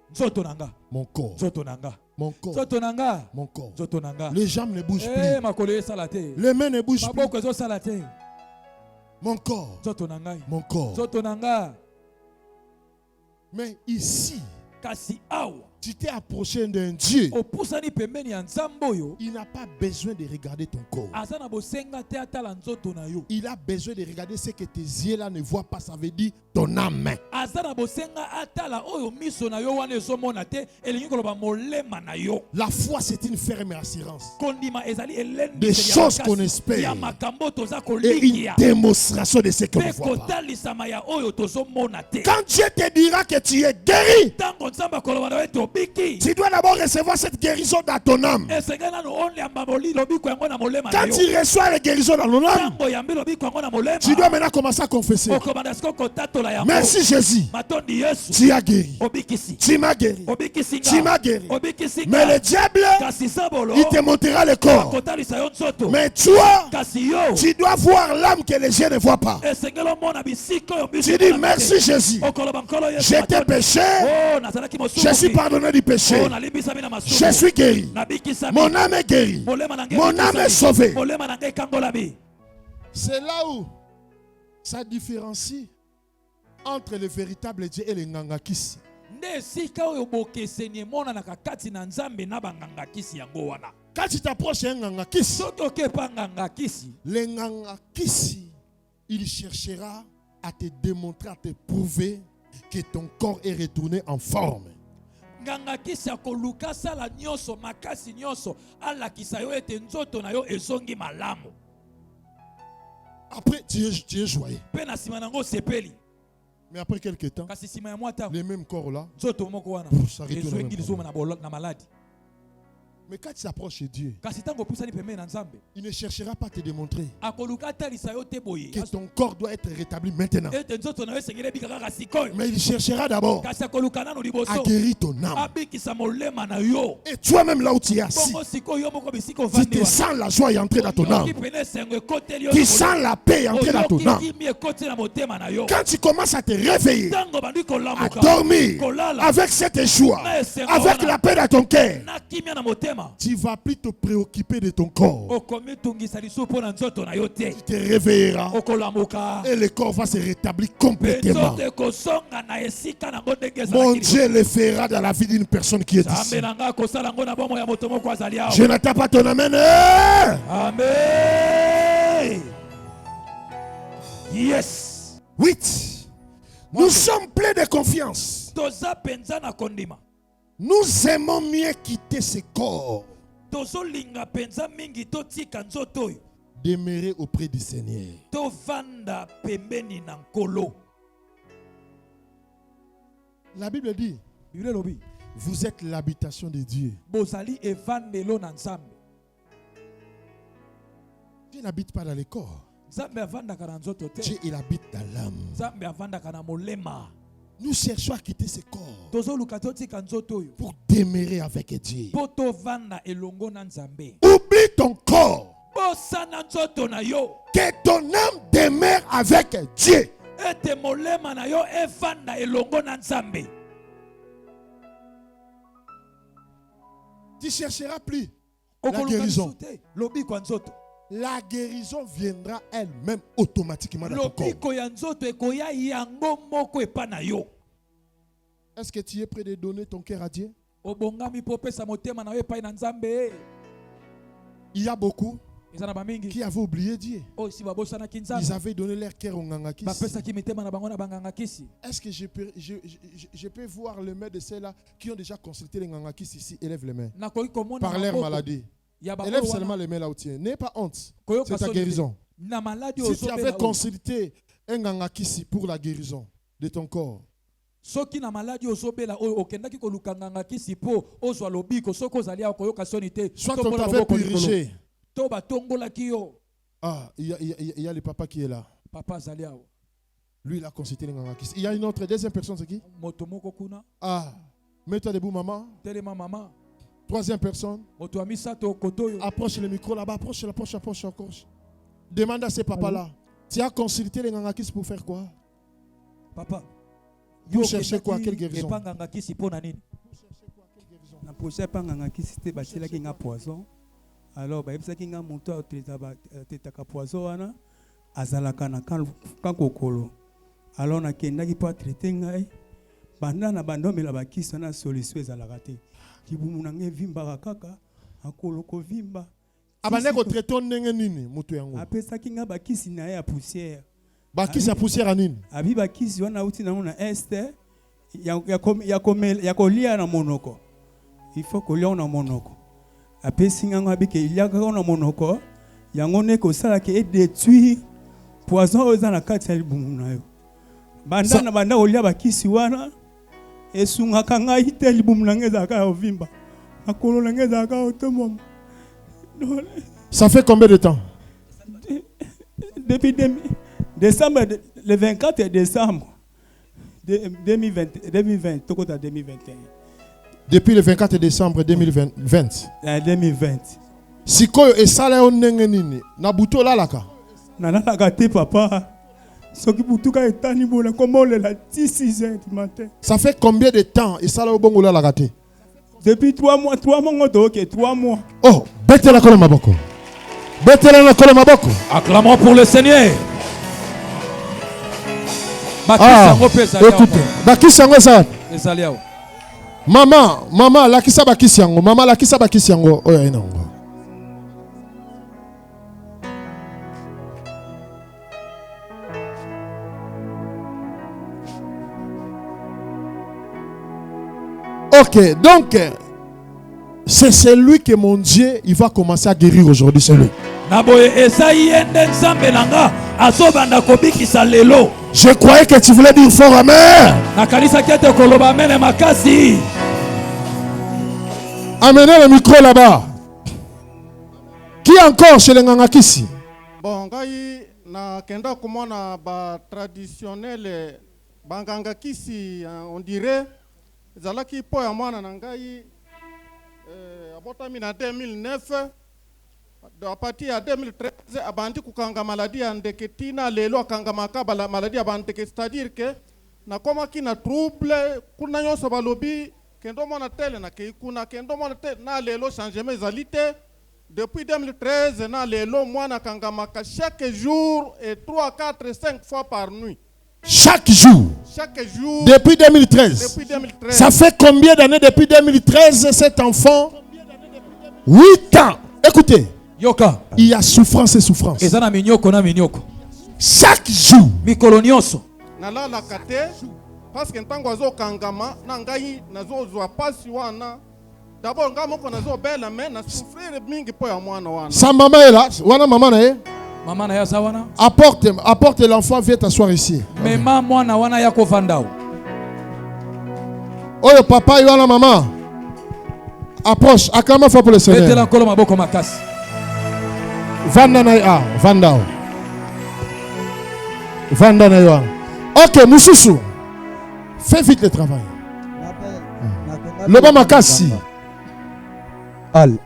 Speaker 3: Mon corps. Mon corps. Mon corps. Les jambes ne bougent plus. Les mains ne bougent plus. Mon corps. Mon corps. Mais ici, tu t'es approché d'un Dieu. Il n'a pas besoin de regarder ton corps. Il a besoin de regarder ce que tes yeux là ne voient pas. Ça veut dire ton âme. La foi c'est une ferme assurance des choses qu'on espère et une démonstration de ce qu'on ne voit pas. Quand Dieu te dira que tu es guéri, tu dois d'abord recevoir cette guérison dans ton âme. Quand tu reçois la guérison dans ton âme, tu dois maintenant commencer à confesser. Merci Jésus. Tu as guéri. Tu m'as guéri. Tu m'as guéri. Mais le diable, il te montrera le corps. Mais toi, tu dois voir l'âme que les yeux ne voient pas. Tu dis merci Jésus. J'étais péché. Je suis pardonné du péché. Je suis guéri. Mon âme est guérie. Mon âme est sauvée. C'est là où ça différencie entre le véritable Dieu et le ngangakis.
Speaker 5: esika oyo bokeseni emona na kakati na nzambe na banganga kisi yango wana.
Speaker 3: Quand tu t'approches un nganga kisi,
Speaker 5: Soto ke pa nganga kisi,
Speaker 3: le nganga kisi, il cherchera à te démontrer, à te prouver que ton corps est retourné en forme.
Speaker 5: nganga kisi akoluka sala nyonso makasi nyonso ala kisa yo ete nzoto na yo ezongi malamu.
Speaker 3: Après, tu es joyeux.
Speaker 5: Pe na sima nango sepeli.
Speaker 3: Mais après quelques temps,
Speaker 5: Kasi sima ya mwata
Speaker 3: les mêmes corps là,
Speaker 5: nzoto moko wana
Speaker 3: ça retourne au même
Speaker 5: ezongi lizoma na maladie.
Speaker 3: mais quand tu t'approches de Dieu,
Speaker 5: Kasi tango pusani pembeni na nzambe
Speaker 3: il ne cherchera pas à te démontrer
Speaker 5: akoluka talisa yo te boye
Speaker 3: que ton corps doit être rétabli maintenant.
Speaker 5: ete nzoto na yo esengeli ebika kaka sikoyo.
Speaker 3: Mais il cherchera d'abord
Speaker 5: Kasi akoluka nano
Speaker 3: à
Speaker 5: liboso
Speaker 3: guérir ton âme.
Speaker 5: abikisa molema na yo.
Speaker 3: Et toi-même là où tu es assis,
Speaker 5: Bongo sikoyo yo moko bisika
Speaker 3: tu
Speaker 5: ovandi
Speaker 3: te
Speaker 5: wana.
Speaker 3: sens la joie entrer dans ton âme.
Speaker 5: Oyoki pene esengo ekoteli yo
Speaker 3: Tu
Speaker 5: na
Speaker 3: sens la paix entrer dans ton âme.
Speaker 5: kimi ekoti na motema na yo.
Speaker 3: Quand tu commences à te réveiller,
Speaker 5: Tango bandi
Speaker 3: à
Speaker 5: kolamuka
Speaker 3: dormir
Speaker 5: kolala
Speaker 3: avec cette joie, avec la paix dans ton cœur,
Speaker 5: na kimia na motema
Speaker 3: tu vas plus te préoccuper de ton corps.
Speaker 5: okomitungisa lisu mpo na nzoto na yo te.
Speaker 3: Tu te réveilleras
Speaker 5: okolamuka
Speaker 3: et le corps va se rétablir complètement.
Speaker 5: nzoto ekosonga na esika nango ndenge
Speaker 3: Mon
Speaker 5: ezalaki.
Speaker 3: Dieu le fera dans la vie d'une personne qui est ici.
Speaker 5: Nzambe na nga akosala yango na bomoi ya moto moko azali awa.
Speaker 3: Je n'attends pas ton amen. Eh!
Speaker 5: Amen. Yes.
Speaker 3: 8. Nous sommes pleins de confiance.
Speaker 5: Toza penza na kondima.
Speaker 3: Nous aimons mieux quitter ce corps,
Speaker 5: Tozolinga penza mingi totika nzoto oyo.
Speaker 3: demeurer auprès du Seigneur.
Speaker 5: Tovanda pembeni na nkolo.
Speaker 3: La Bible dit,
Speaker 5: Biblia lobi.
Speaker 3: vous êtes l'habitation de Dieu.
Speaker 5: Bozali evandelo na nzambe.
Speaker 3: Dieu n'habite pas dans le corps.
Speaker 5: Nzambe avandaka na nzoto te.
Speaker 3: Dieu, il habite dans l'âme.
Speaker 5: Nzambe avandaka na molema.
Speaker 3: Nous cherchons à quitter ce corps
Speaker 5: Tozoluka totika nzoto oyo.
Speaker 3: pour demeurer avec Dieu.
Speaker 5: Po tovanda elongo na nzambe.
Speaker 3: Oublie ton corps.
Speaker 5: Bosana nzoto na yo.
Speaker 3: Que ton âme demeure avec Dieu.
Speaker 5: Ete molema na yo evanda elongo na nzambe.
Speaker 3: Tu ne chercheras plus la guérison.
Speaker 5: Lobi kwa nzoto.
Speaker 3: La guérison viendra elle-même automatiquement dans ton corps.
Speaker 5: Lobiko ya nzoto ekoya yango moko epa na yo.
Speaker 3: Est-ce que tu es prêt de donner ton cœur à Dieu?
Speaker 5: Obongami po pesa motema na yo epai na nzambe.
Speaker 3: Il y a beaucoup
Speaker 5: Ezana ba mingi.
Speaker 3: qui avaient oublié Dieu.
Speaker 5: O si babosana kinzambe.
Speaker 3: Ils avaient donné leur cœur au nganga
Speaker 5: Ba
Speaker 3: kisi.
Speaker 5: pesa ki mitema na bango na banganga kisi.
Speaker 3: Est-ce que je peux voir le mains de ceux-là qui ont déjà consulté les nganga kisi ici? Élève les mains.
Speaker 5: Na koyi komona
Speaker 3: Par leur maladie. Élève seulement les mains là où tu es. N'aie pas honte. C'est ta guérison.
Speaker 5: Na maladi
Speaker 3: Si tu avais
Speaker 5: ozobela.
Speaker 3: consulté un nganga kisi pour la guérison de ton corps,
Speaker 5: Soki na maladi ozobela oyo okendaki koluka nganga kisi po ozwa lobiko soko ozali akoyoka soni te.
Speaker 3: soit on t'avait purgé.
Speaker 5: To batongolaki yo.
Speaker 3: Ah, il y a le papa qui est là.
Speaker 5: Papa azali awa.
Speaker 3: Lui, il a consulté les nganga kisi. Il y a une autre, deuxième personne, c'est qui?
Speaker 5: Moto moko kuna.
Speaker 3: Ah, mets-toi debout, maman.
Speaker 5: Telema mama.
Speaker 3: Troisième personne.
Speaker 5: Moto amisato kotoyo.
Speaker 3: Approche le micro là-bas. Approche. Demande à ces papas-là. Tu as consulté les nganga kisi pour faire quoi?
Speaker 5: Papa.
Speaker 3: Vous cherchez quoi? Quelle guérison?
Speaker 5: Nganga kisi pona nini?
Speaker 6: Na projet pa nganga kisi te batilaki nga poison. Alors bayebisaki nga moto atetaka poison wana azalaka na kankokolo. Alors nakendaki po atraite ngai banda na bandomela bakisi wana solution ezalaka te. Kibumu na ngai vimbaka kaka akolo kovimba.
Speaker 3: Abane ko traité ndenge nini moto yango?
Speaker 6: Apesaki nga bakisi na ya poussière.
Speaker 3: Bakisi ya poussière anini?
Speaker 6: Abi bakisi wana uti na mona este ya kolia na monoko. Il faut kolia na monoko. Apesi nga abike iliaka na monoko yango ne ko sala ke détruire poison oza na kati ya libumu na yo. Banda olia bakisi wana esungaka ngai te libumu na ngai ezalaka ovimba. Makolo na ngai ezalaka otomo.
Speaker 3: Ça fait combien de temps?
Speaker 6: Depuis décembre, le 24 décembre 2020, tokota 2021.
Speaker 3: Depuis le 24 décembre 2020.
Speaker 6: 2020.
Speaker 3: Sikoyo esala yo ndenge nini? Na buto lalaka.
Speaker 6: Nalalaka te papa. Soki butuka etani bona komole la 6h du matin.
Speaker 3: Ça fait combien de temps esala yo bongo lalaka te?
Speaker 6: Depuis 3 mois, 3 mois.
Speaker 3: Oh, betela kole maboko. Betela na kole maboko.
Speaker 5: Acclamons pour le Seigneur.
Speaker 3: Ah, écoute, bakisi yango ça. Maman, la kisaba kisiango. Maman, la kisaba kisiango. Oh, ya inango. Ok, donc c'est celui que mon Dieu, il va commencer à guérir aujourd'hui, c'est lui. Je croyais que tu voulais dire fort amen. Amenez le micro là-bas. Qui encore chez les Ngangakisi?
Speaker 7: Bon, na kenda kumona ba traditionnel bangangakisi on dirait zalaki po ya mwana na ngai abotami na 2009 à partir ya 2013 abandi kukanga maladie ya ndeke tina lelo akanga makaba maladie ya bandeke, c'est-à-dire que na koma ki na trouble kuna nyonso balobi kendo mona tele na kei kuna kendo mona tele na lelo changement ezalite depuis 2013 na lelo mwana kanga maka chaque jour et 3, 4, 5 fois par nuit.
Speaker 3: Chaque jour. Depuis 2013.
Speaker 7: Depuis 2013.
Speaker 3: Ça fait combien d'années depuis 2013 cet enfant? 8 ans. Écoutez.
Speaker 5: Yoka.
Speaker 3: Il y a souffrance et souffrance. Chaque jour.
Speaker 7: Nala la kate parce que ntango azo kangama na ngai nazo zwa pasi wana. D'abord ngamo ko nazo bela mais na souffrir mingi po ya mwana wana.
Speaker 3: Sa maman est là. Wana maman na ye.
Speaker 5: Maman na zawana.
Speaker 3: Apporte l'enfant, viens t'asseoir ici.
Speaker 5: Mais maman na wana yako vandao.
Speaker 3: Oh le papa et la maman. Approche, akama fa pour le Seigneur.
Speaker 5: Mettez l'encolo maboko makasi.
Speaker 3: Vanda na ya, vandao. Vanda na ya. OK, Moussousou. Fais vite le travail. Le ba makasi.
Speaker 8: Al.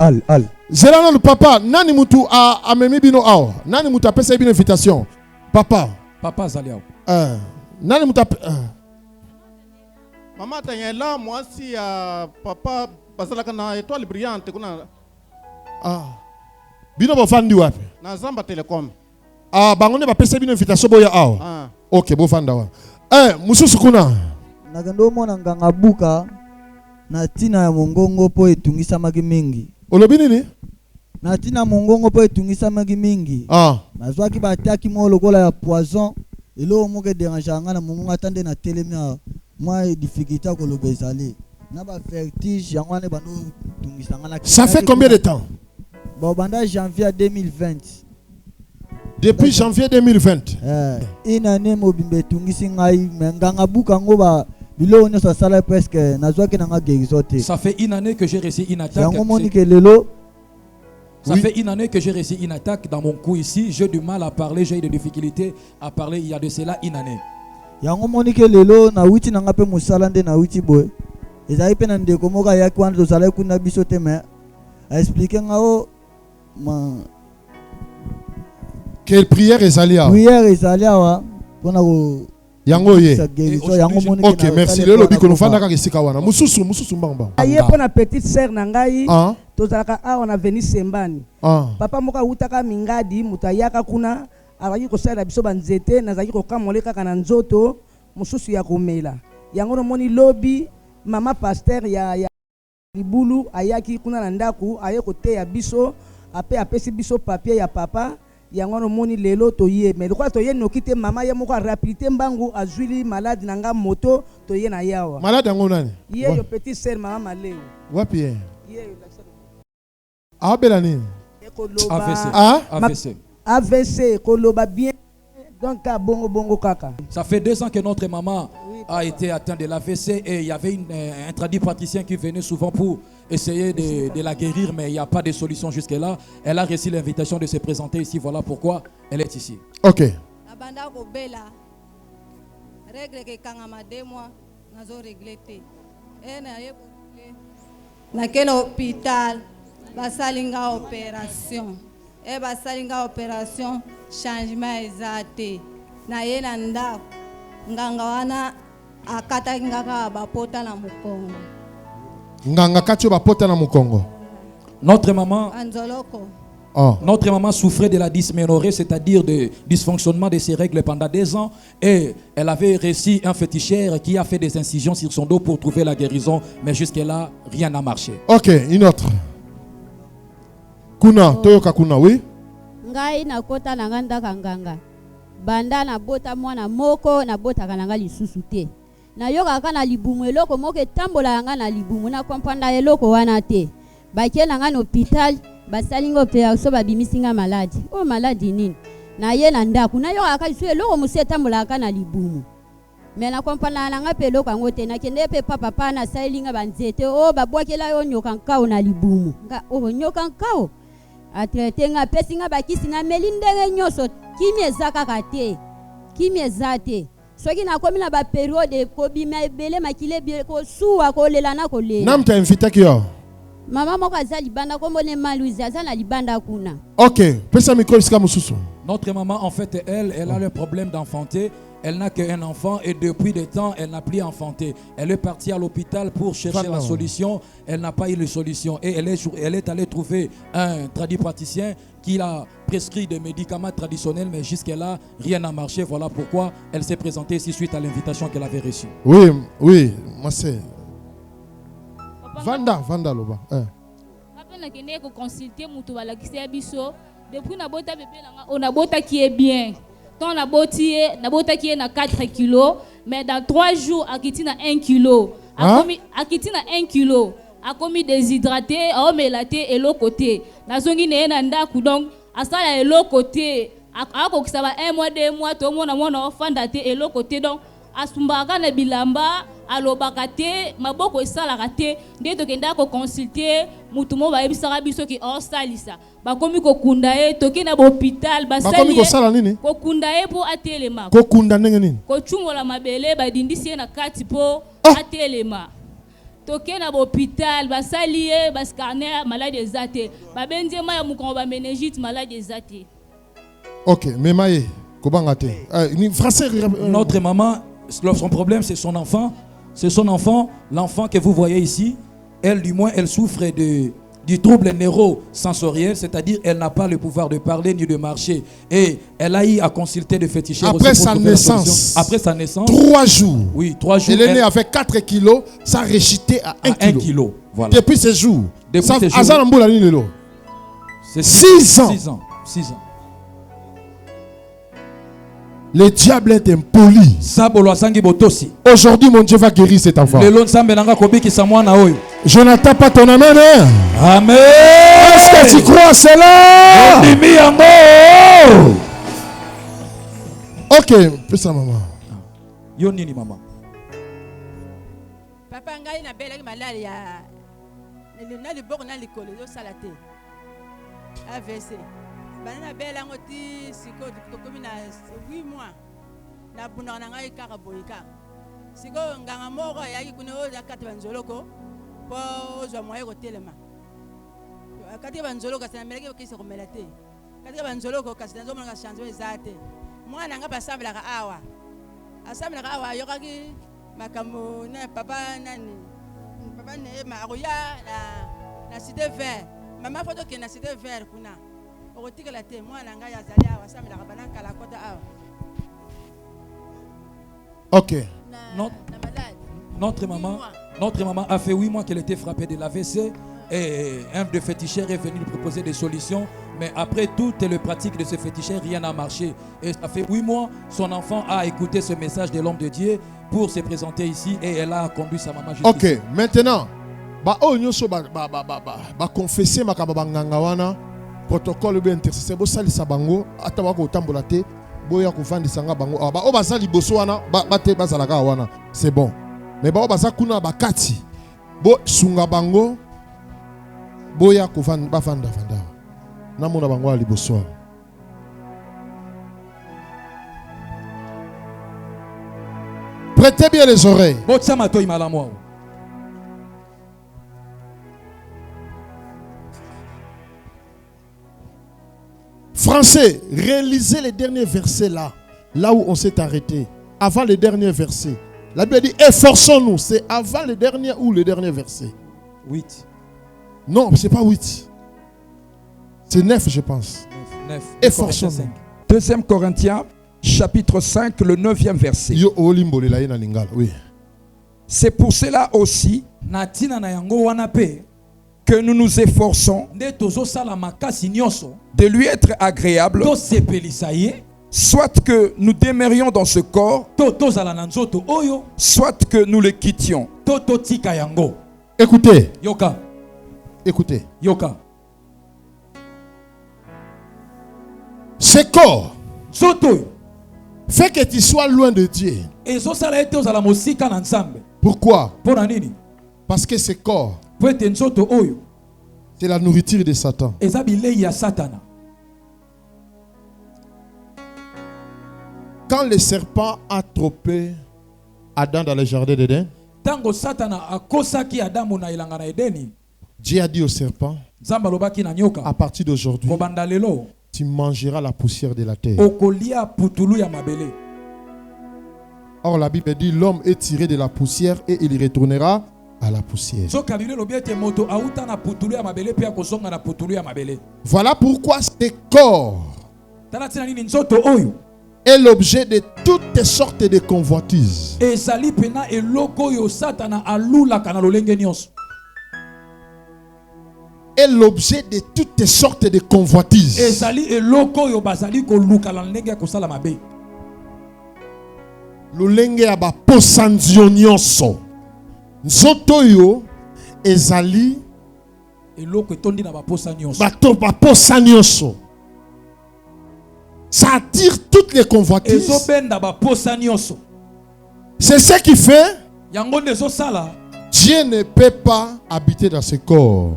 Speaker 3: Zelana le papa, nani mutu a memi bino awa. Nani mutu a pesa bino invitation. Papa
Speaker 5: Zaliao.
Speaker 3: Nani mutu a
Speaker 7: Maman tanyela moi si papa bazalaka na étoile brillante kuna.
Speaker 3: Bino bo fandi wapi?
Speaker 7: Na Zamba Telecom.
Speaker 3: Bangone ba pesa bino invitation boya awa. OK, bo fanda wa. Mususu kuna.
Speaker 8: Nagando mona nganga buka na tina ya mongongo po etungisa magi mingi.
Speaker 3: Olobi nini?
Speaker 8: Na tina mongongo po etungisa magi mingi. Nazwaki bataki mo lokola ya poison. Elo moke déranger nga na mongongo atande na telemi moi difficulté ko lobezali. Na ba vertige yangwane bando tungisa nga na.
Speaker 3: Ça fait combien de temps?
Speaker 8: Bon, banda janvier 2020.
Speaker 3: Depuis janvier 2020.
Speaker 8: Une année mobimbe tungisi ngai nganga buka ngoba. Presque,
Speaker 5: ça fait une année que j'ai reçu une attaque. Ça fait une année que j'ai reçu une attaque dans mon cou ici. J'ai du mal à parler, j'ai des difficultés à parler. Il y a de cela une année.
Speaker 3: Quelle prière est allée? Yango ye. OK, merci. Le lobby que nous faisons dans ce kawana. Mususu mbamba.
Speaker 9: Aye pour na petite sœur nangai. Tozalaka on a venu Sembani. Papa moka utaka mingadi mutayaka kuna alaki ko sala biso banzete nazaki ko kamoleka kana nzoto mususu ya komela. Yango no moni lobby mama pasteur ya libulu ayaki kuna na ndaku aye ko te ya biso ape apesi biso papier ya papa. Yango no moni lelo toye mais quoi toye nokite mama ya moko rapidité mbangu azwili malade nanga moto toye na yawa
Speaker 3: malade yango nani
Speaker 9: ye yo petit sœur mama maleu
Speaker 3: wapi ye abelani
Speaker 9: AVC koloba bien donc bongo kaka.
Speaker 5: Ça fait 2 ans que notre maman a été atteinte de l'AVC et il y avait un tradipraticien qui venait souvent pour essayer de la guérir, mais il n'y a pas de solution jusque-là. Elle a reçu l'invitation de se présenter ici, voilà pourquoi elle est ici.
Speaker 3: OK.
Speaker 10: Opération changement exact na yena ndako nganga wana akata ngaka bapota na mukongo
Speaker 3: nganga katio bapota na mukongo.
Speaker 5: Notre maman Notre maman souffrait de la dysménorrhée, c'est-à-dire de dysfonctionnement de ses règles pendant 2 ans. Et elle avait reçu un féticheur qui a fait des incisions sur son dos pour trouver la guérison. Mais jusque-là, rien n'a marché.
Speaker 3: Ok, une autre. Kuna, Toyoka Kuna, oui?
Speaker 11: Ngai na kota na nganda kanganga. Banda na bota mwana moko na bota kananga lisusu te. Na yoka kana libumu eloko moko etambola yanga na libumu na kompanda eloko wana te. Bakie na ngana hôpital. Basalingo opération babimisinga maladi. Oh maladi nini? Na ye na ndaku na yo akalisu eloko museta mulaka na libumu. Me na kompana na nga pelo kango te na kende pe papa na salinga banzete oh babwakela yo nyoka nkao na libumu. Nga oh nyoka nkao. Atrete nga pesinga bakisi na melindenge nyoso kimi ezaka kate. Kimi ezate. Soki na komi na ba période ko bima ebele makile bi ko suwa ko lela na ko lela.
Speaker 3: Namta invite kyo.
Speaker 11: Maman mokaza libanda komone maluzi azana libanda kuna.
Speaker 3: OK, pesa micro iska mususu.
Speaker 5: Notre maman en fait elle a le problème d'enfanter. Elle n'a qu'un enfant et depuis des temps elle n'a plus enfanté. Elle est partie à l'hôpital pour chercher la solution. Elle n'a pas eu de solution et elle est allée trouver un tradipraticien qui a prescrit des médicaments traditionnels mais jusque-là rien n'a marché. Voilà pourquoi elle s'est présentée ici suite à l'invitation qu'elle avait reçue.
Speaker 3: Oui, moi c'est Vanda loba.
Speaker 1: Après na ko consulter mutu bala kisi biso depuis na bota bébé nanga on a bota qui est bien. Tant na bota qui est na 4 kilos mais dans 3 jours akiti na 1 kilo. Akiti na 1 kilo. A commis déshydraté, a omelaté et l'autre côté. Na zongi ne na ndaku donc asala et l'autre côté. A ko kisaba 1 mois 2 mois to mona ofandate et l'autre côté donc asumbaka na bilamba alobaka te maboko esalaka te nde tokenda ko consulter mutu mo bayebisaka biso ki osalisa bakomi kokunda ye toki na hôpital basali kokunda ye po atelema
Speaker 3: kokunda ndenge nini
Speaker 1: kochungola mabele badindisi ye na kati po atelema toki na hôpital basali ye bascanner malade ezate babenze ma ya mukongo ba meningite malade ezate.
Speaker 3: OK, memaye kobanga te ni français.
Speaker 5: Notre maman son problème c'est son enfant. C'est son enfant, l'enfant que vous voyez ici. Elle, du moins, elle souffre du trouble neurosensoriel, c'est-à-dire elle n'a pas le pouvoir de parler ni de marcher. Et elle a eu à consulter des féticheurs.
Speaker 3: Après sa naissance. 3 jours.
Speaker 5: Oui, 3 jours.
Speaker 3: Elle est née avec 4 kilos, ça a réchité à 1 kilo.
Speaker 5: Voilà.
Speaker 3: Depuis ces jours.
Speaker 5: C'est 6
Speaker 3: ans.
Speaker 5: 6 ans. 6 ans.
Speaker 3: Le diable est impoli. Aujourd'hui, mon Dieu va guérir cet enfant. Je n'attends pas ton amen.
Speaker 5: Amen.
Speaker 3: Est-ce que tu crois cela? Ok, fais ça, maman.
Speaker 5: Yonini, maman.
Speaker 12: Papa, ngai na bela malaria. Na liboko na likolo yo salate. AVC. Banana bela ngoti siko tokomi na 8 mois na buna na ngai kaka boyika siko nganga moko yaki kuna o yakati banzoloko po ozwa moye ko telema akati banzoloko sana meleke kisa ko melate kati banzoloko kasi nzo mona chanzo ezate mwana nga basambela ka awa asambela ka awa yokaki makambo na papa nani papa ne ma roya na cité vert mama photo ke na cité vert kuna.
Speaker 3: OK.
Speaker 5: Notre maman a fait 8 mois qu'elle était frappée de l'AVC et un de féticheurs est venu lui proposer des solutions. Mais après toutes les pratiques de ce féticheur, rien n'a marché. Et ça fait 8 mois, son enfant a écouté ce message de l'homme de Dieu pour se présenter ici et elle a conduit sa maman jusqu'ici.
Speaker 3: OK, maintenant, confesser ma kababanganga wana. Protocole bien intercesseur bo salisa bango atawa ko tambola te boya ko fandisa nga bango ba o basali boso wana ba te bazalaka wana c'est bon mais ba o basa kuna bakati bo sunga bango boya ko fanda fanda na mona bango ali boso. Prêtez bien les oreilles.
Speaker 5: Botsama to imala moi.
Speaker 3: Français, réalisez les derniers versets là où on s'est arrêté. Avant les derniers versets. La Bible dit efforçons-nous. C'est avant les derniers ou le dernier verset?
Speaker 5: 8.
Speaker 3: Non, c'est pas 8. C'est 9, je pense.
Speaker 4: 9.
Speaker 3: Efforçons-nous.
Speaker 4: 2 Corinthiens, chapitre 5, le 9e verset.
Speaker 3: Oui.
Speaker 4: C'est pour cela aussi que nous nous efforçons de lui être agréable, soit que nous demeurions dans ce corps, soit que nous le quittions.
Speaker 3: Écoutez.
Speaker 5: Yoka.
Speaker 3: Écoutez.
Speaker 5: Yoka.
Speaker 3: Ce corps fait que tu sois loin de Dieu. Pourquoi? Parce que ce corps, c'est la nourriture de Satan. Quand le serpent a trompé Adam dans le jardin d'Éden, Dieu a dit au serpent, à partir d'aujourd'hui, tu mangeras la poussière de la terre. Or la Bible dit, l'homme est tiré de la poussière et il retournera à la poussière. Voilà pourquoi ce corps est l'objet de toutes sortes de convoitises. Est l'objet de toutes sortes de convoitises. Lolenge ya ba posandio nyonso. Nzoto yo ezali
Speaker 5: eloko etondi na ba posa nyonso.
Speaker 3: Bato ba posa nyonso. Ça attire toutes les convoitises. C'est ce qui fait Dieu ne peut pas habiter dans ce corps.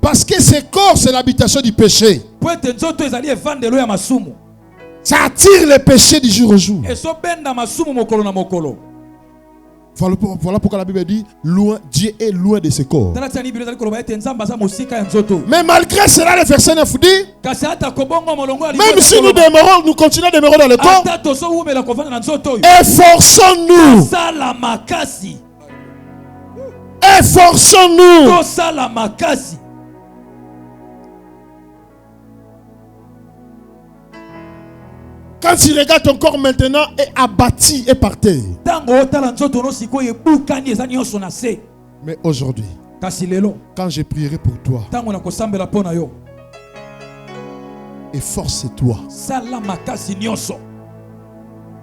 Speaker 3: Parce que ce corps, c'est l'habitation du péché. Ça attire les péchés du jour au jour. Voilà pourquoi la Bible dit loin, Dieu est loin de ce corps. Mais malgré cela, le verset 9 dit même si nous demeurons, nous continuons à demeurer dans le corps, efforçons-nous. Efforçons-nous. Quand tu regardes ton corps maintenant est abattu et par terre. Mais aujourd'hui, quand je prierai pour toi, efforce-toi.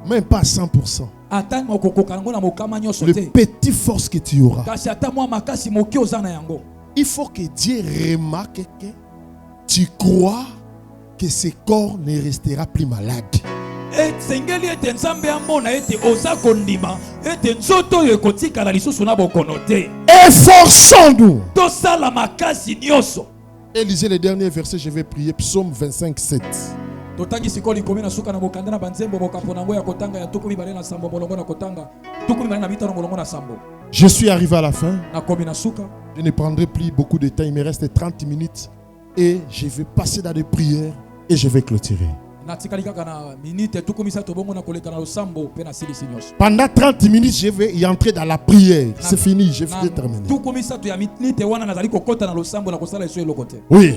Speaker 3: Même pas à 100%. Le petit force que tu auras. Il faut que Dieu remarque que tu crois que ce corps ne restera plus malade. Efforçons-nous. Et lisez les derniers versets, je vais prier. Psaume 25, 7. Je suis arrivé à la fin. Je ne prendrai plus beaucoup de temps. Il me reste 30 minutes. Et je vais passer dans des prières. Et je vais clôturer. Pendant 30 minutes, je vais y entrer dans la prière. C'est fini, je vais terminer. Oui.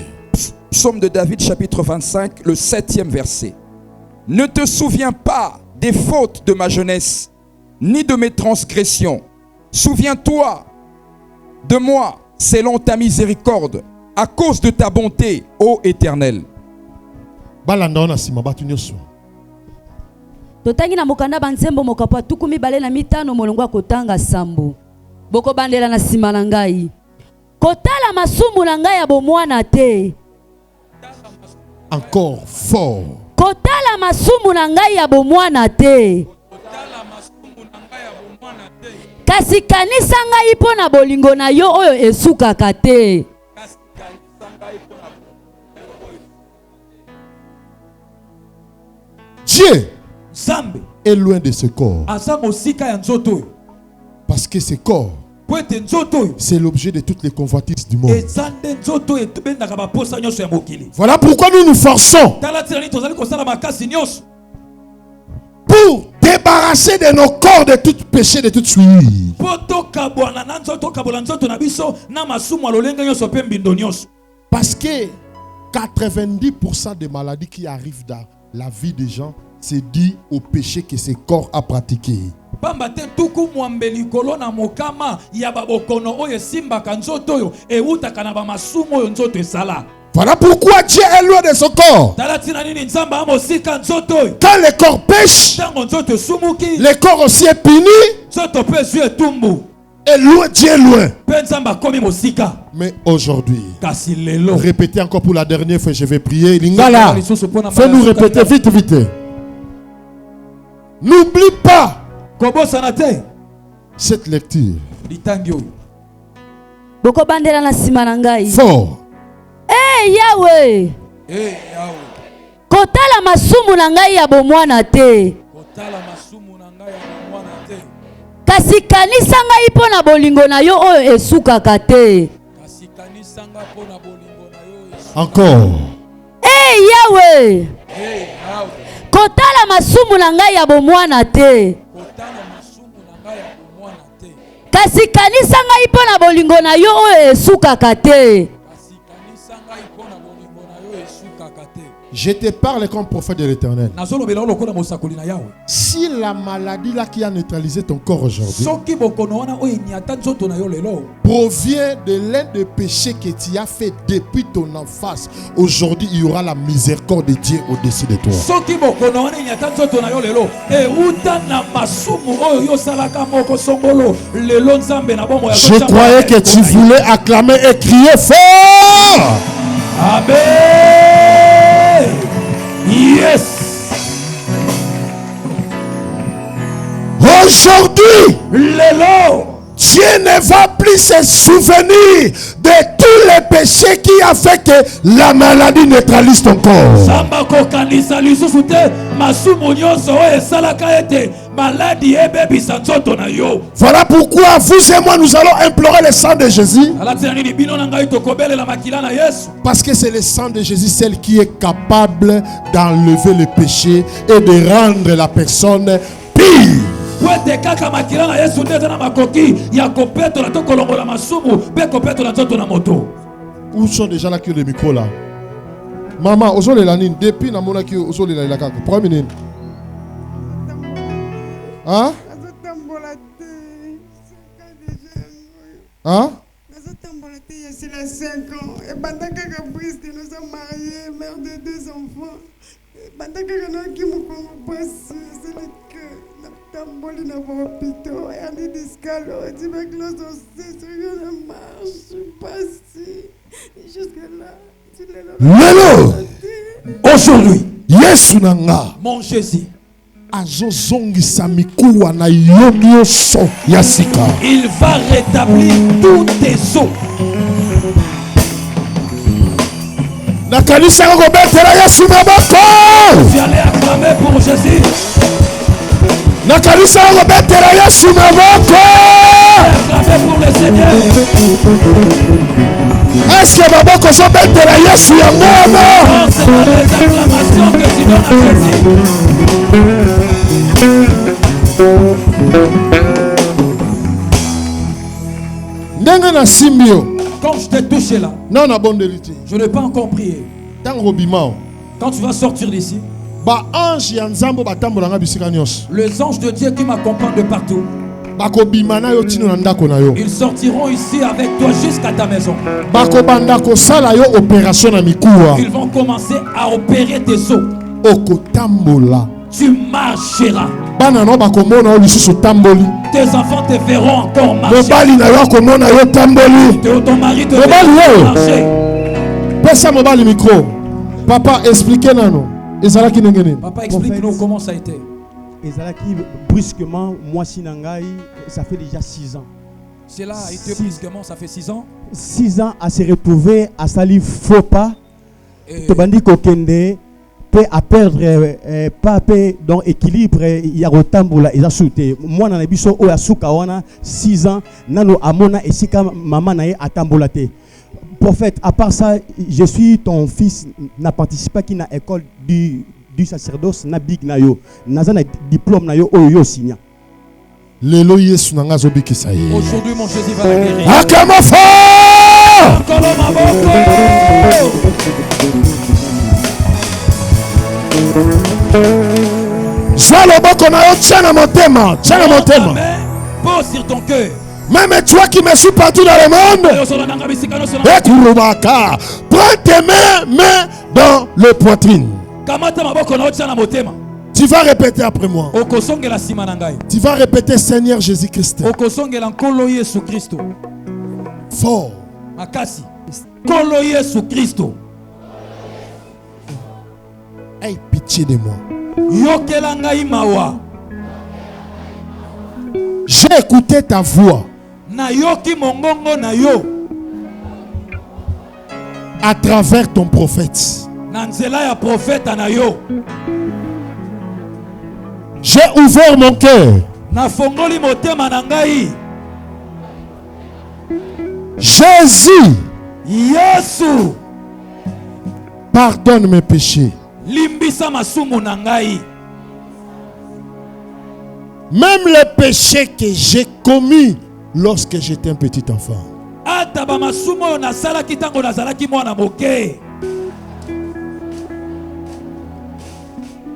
Speaker 4: Psaume de David, chapitre 25, le 7e verset. Ne te souviens pas des fautes de ma jeunesse, ni de mes transgressions. Souviens-toi de moi selon ta miséricorde, à cause de ta bonté, ô Éternel.
Speaker 2: Totangi na mokanda banzembo mokapa tukumi bale na mitano molongo kotanga sambo. Boko bandela na sima na ngai. Kotala masumu na ngai ya bomwana te.
Speaker 3: Encore fort.
Speaker 2: Kotala masumu na ngai ya bomwana te. Kasi kanisa ngai po na bolingo na yo oyo esukaka te.
Speaker 3: Dieu est loin de ce corps. Parce que ce corps, c'est l'objet de toutes les convoitises du monde. Voilà pourquoi nous nous forçons pour débarrasser de nos corps de tout péché, de toute souillure. Parce que 90% des maladies qui arrivent dans la vie des gens, c'est dû au péché que ce corps a pratiqué. Voilà pourquoi Dieu est loin de son corps. Quand le corps pêche, le corps aussi est puni. Et loin, Dieu est loin. Mais aujourd'hui, répétez encore pour la dernière fois, je vais prier. Lingala, fais-nous répéter vite, vite. N'oublie pas cette lecture. Fort.
Speaker 2: Hey Yahweh.
Speaker 5: Hey Yahweh.
Speaker 2: Kotala masumu na ngai ya bomwana te.
Speaker 5: Kotala masumu na ngai ya bomwana te.
Speaker 2: Kasi kanisa ngai pona bolingo na yo oyo esukaka te.
Speaker 5: Kasi kanisa ngai pona bolingo na yo esukaka.
Speaker 3: Encore.
Speaker 2: Hey Yahweh.
Speaker 5: Hey Yahweh.
Speaker 2: Kotala masumu na ngai ya bomwana te.
Speaker 5: Kotala masumu na ngai ya bomwana te.
Speaker 2: Kasi kanisa ngai pona bolingo na yo oyo esukaka te.
Speaker 3: Je te parle comme prophète de l'Éternel. Si la maladie là qui a neutralisé ton corps aujourd'hui provient de l'un des péchés que tu as fait depuis ton enfance, aujourd'hui il y aura la miséricorde de Dieu au-dessus de toi. Je croyais que tu voulais acclamer et crier fort.
Speaker 5: Amen. Yes.
Speaker 3: Aujourd'hui, Dieu ne va plus se souvenir de tous les péchés qui a fait que la maladie neutralise ton corps. Voilà pourquoi vous et moi nous allons implorer le sang de Jésus. Parce que c'est le sang de Jésus celle qui est capable d'enlever le péché et de rendre la personne pure. Où sont déjà là qui ont le micro là? Maman, aux les lanines, depuis na mona qui aux les la kaka. Premier. Hein? Hein?
Speaker 13: C'est la 5 ans. Et pendant que Brice nous sommes mariés, mère de 2 enfants. Pendant que nous sommes c'est le cœur. Tamboli na hôpital, hernie discale, tuberculose aussi, sur une marche, passé. Jusque là,
Speaker 3: Lelo, aujourd'hui, Yesu nanga,
Speaker 5: mon Jésus,
Speaker 3: azozongisa mikuwa na yo nyonso ya sika.
Speaker 5: Il va rétablir tous tes os.
Speaker 3: Na kanisa ko betela Yesu maboko.
Speaker 5: Tu allais acclamer pour Jésus.
Speaker 3: Na kanisa ko betela Yesu maboko.
Speaker 5: Acclamer pour le Seigneur.
Speaker 3: Est-ce que maboko so betela Yesu ya ngoma?
Speaker 5: C'est dans les acclamations que tu donnes à Jésus.
Speaker 3: Ndenge na simbio.
Speaker 5: Quand je t'ai touché là,
Speaker 3: non, na bondelité.
Speaker 5: Je n'ai pas encore prié. Quand tu vas sortir d'ici, les anges de Dieu qui m'accompagnent de partout, ils sortiront ici avec toi jusqu'à ta maison. Ils vont commencer à opérer tes os. Tu marcheras. Tes enfants te verront encore marcher. Ton mari te verra marcher.
Speaker 3: Papa, expliquez-nous.
Speaker 5: Papa, explique-nous comment ça a été.
Speaker 6: Ezalaki brusquement, moi Sinangai, ça fait déjà 6 ans.
Speaker 5: Cela a été brusquement, ça fait 6 ans.
Speaker 6: 6 ans à se retrouver à Sali faux pas. Tobandi kokende. À perdre pas donc équilibre il y a rotambola il a sauté moi na biso o asuka wana 6 ans nano amona esika maman na atambolate. Prophète, à part ça, je suis ton fils n'a participé à une école
Speaker 14: du sacerdoce na big na yo naza na diplôme na yo oyo signa.
Speaker 3: Lelo Yesu nanga zobikisa ye.
Speaker 5: Aujourd'hui mon Jésus va la guérir.
Speaker 3: Acclamons fort. Sois le bon qu'on a tiens à mon thème, tiens à mon thème.
Speaker 5: Pose sur ton cœur.
Speaker 3: Même toi qui me suis partout dans le monde, prends tes mains dans le poitrine. Tu vas répéter après moi. Tu vas répéter Seigneur Jésus-Christ. Fort. Aie pitié de moi. J'ai écouté ta voix à travers ton prophète. J'ai ouvert mon cœur. Jésus, pardonne mes péchés. Même les péchés que j'ai commis lorsque j'étais un petit enfant.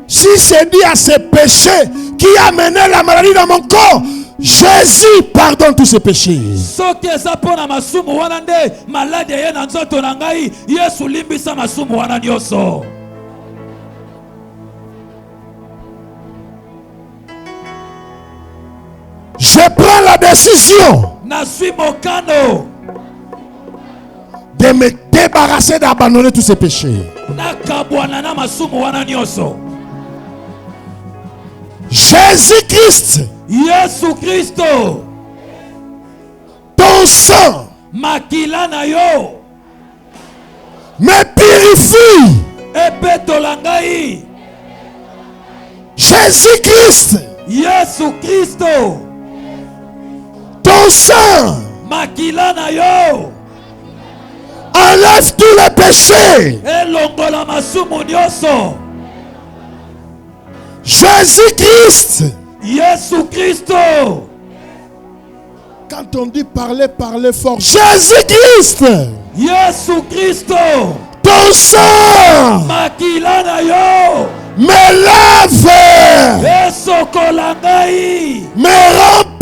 Speaker 3: Si c'est dit à ces péchés qui a mené la maladie dans mon corps, Jésus pardonne tous ces péchés. Je prends la décision de me débarrasser, d'abandonner tous ces péchés. Jésus-Christ, ton sang me purifie. Jésus-Christ, ton sang enlève tous les péchés. Jésus-Christ. Quand on dit parler, parlez fort. Jésus-Christ. Ton sang me lave, me remplit.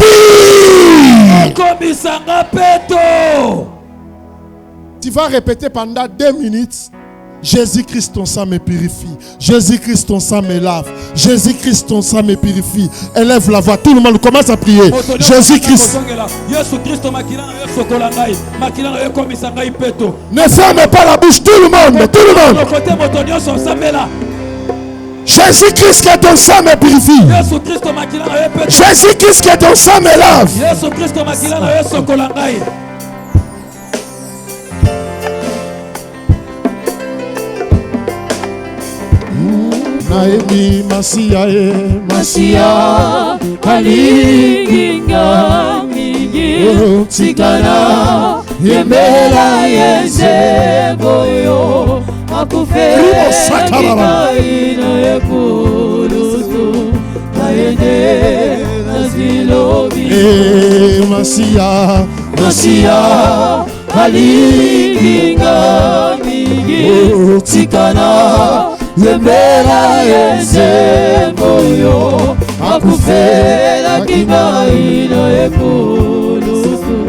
Speaker 3: Tu vas répéter pendant 2 minutes. Jésus-Christ, ton sang me purifie. Jésus-Christ, ton sang me lave. Jésus-Christ, ton sang me purifie. Élève la voix. Tout le monde commence à prier. Jésus-Christ. Ne ferme pas la bouche. Tout le monde. Tout le monde. Jésus-Christ, que ton sang me purifie. Jésus-Christ, que ton sang me lave. Naemi Masia
Speaker 1: Masia Kalinga Mingi Tikana Yembela Yeze Boyo Akufere Kika Ina Yekulusu Kaede Nazilobi
Speaker 3: Masia
Speaker 1: Masia Kalinga Mingi Tikana Yembela yeze moyo akufela kingaina ekulusu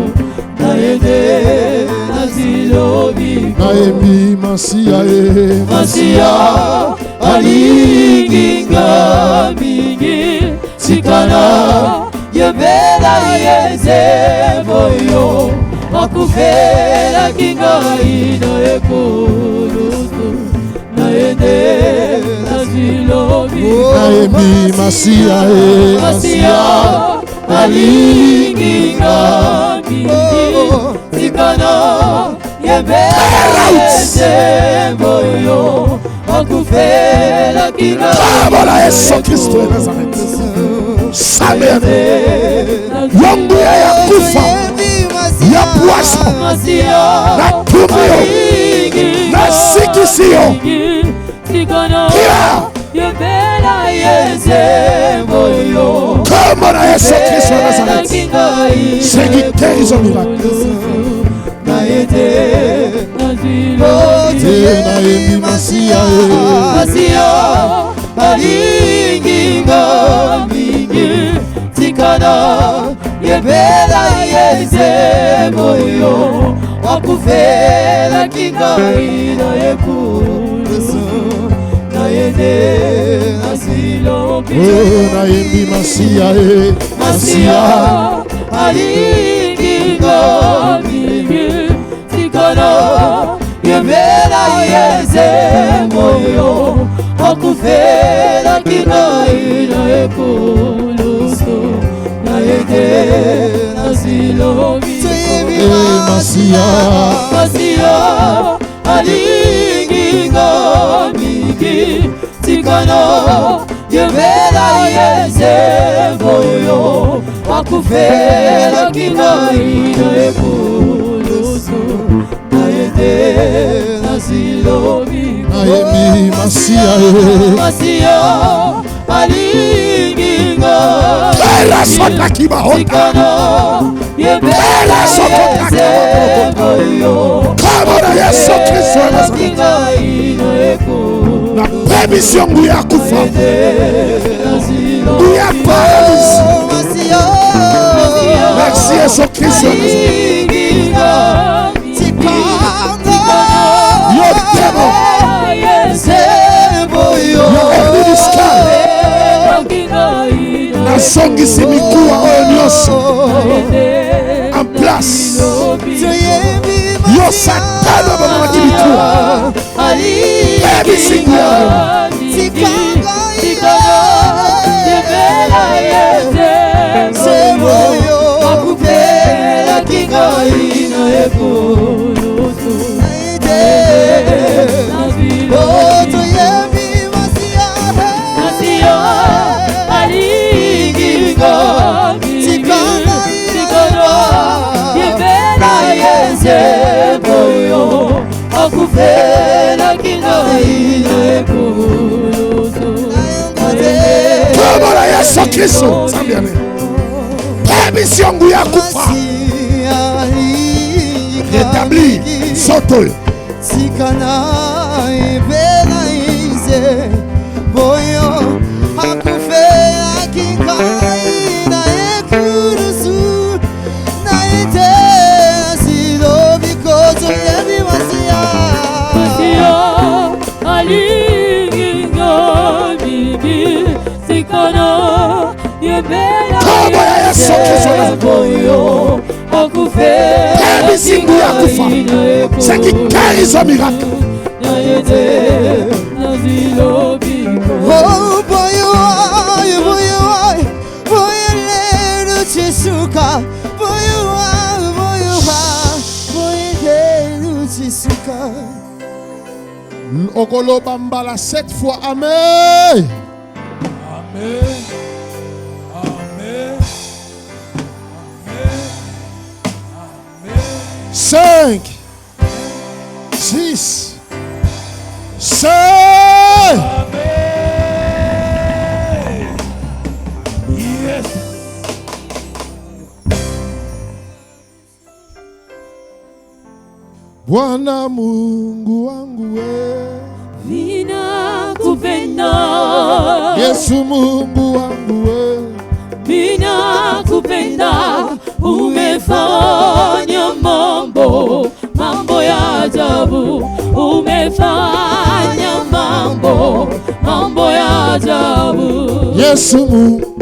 Speaker 1: naende nazilobi
Speaker 3: naemi Masia
Speaker 1: Masia alikinga mingi sikana yembela yeze moyo akufela kingaina ekulusu
Speaker 3: naemi Masia
Speaker 1: Masia alinginga mingi tikana yembela yeze moyo akufela kinga
Speaker 3: Baba Yesu Kristo wa Nazareth Samehe yangu ya kufa ya poison na tumio na sikisio
Speaker 1: yebela yeze boyo.
Speaker 3: Comme on a Yesu Kristo wa Nazareti. C'est qui guérit au miracle.
Speaker 1: Naete nazilo
Speaker 3: na yemi masia
Speaker 1: masia alinginga mingi tikana yebela yeze moyo wakufela kingaina yekulusu naete nazilo
Speaker 3: na yemi masia
Speaker 1: masia alinginga mingi tikana yebela yeze moyo wakufela kingaina yekulusu naete nazilobi
Speaker 3: masia
Speaker 1: masia alinginga mingi tikana yebela yeze moyo wakufela kingaina yekulusu naete nazilobi
Speaker 3: ayemi masia
Speaker 1: masia alinginga
Speaker 3: bela sota kibahota
Speaker 1: bela
Speaker 3: sota
Speaker 1: kibahoyo
Speaker 3: kama na Yesu Kristo wa Nazareti na permission nguya kufa nguya paralyse merci Yesu Kristo wa Nazareti yo devil yo enemy the sky na songisi mikuwa oyo nyonso en place yo satana bamamaki mikuwa ebisinga Kama na Yesu Kristo sambiane permission nguya kufa rétabli soto
Speaker 15: sikana ibela ize boyo akufela kinkai na ekurusu na ite asilo because yebi masia
Speaker 1: alinginga bibi sikana yebela
Speaker 3: Yesu Kristo
Speaker 1: boyo akufela
Speaker 3: permission nguya kufa c'est qui guérit au miracle.
Speaker 15: Oh boyo lero chisuka boyo lero chisuka
Speaker 3: okolo bambala 7 fois amen.
Speaker 5: Amen. Amen.
Speaker 3: 5 6 7
Speaker 5: Yes.
Speaker 3: Bwana Mungu wangu
Speaker 1: ninakupenda
Speaker 3: Yesu Mungu wangu
Speaker 1: ninakupenda umefanya mambo ya ajabu umefanya mambo ya ajabu
Speaker 3: Yesu Mungu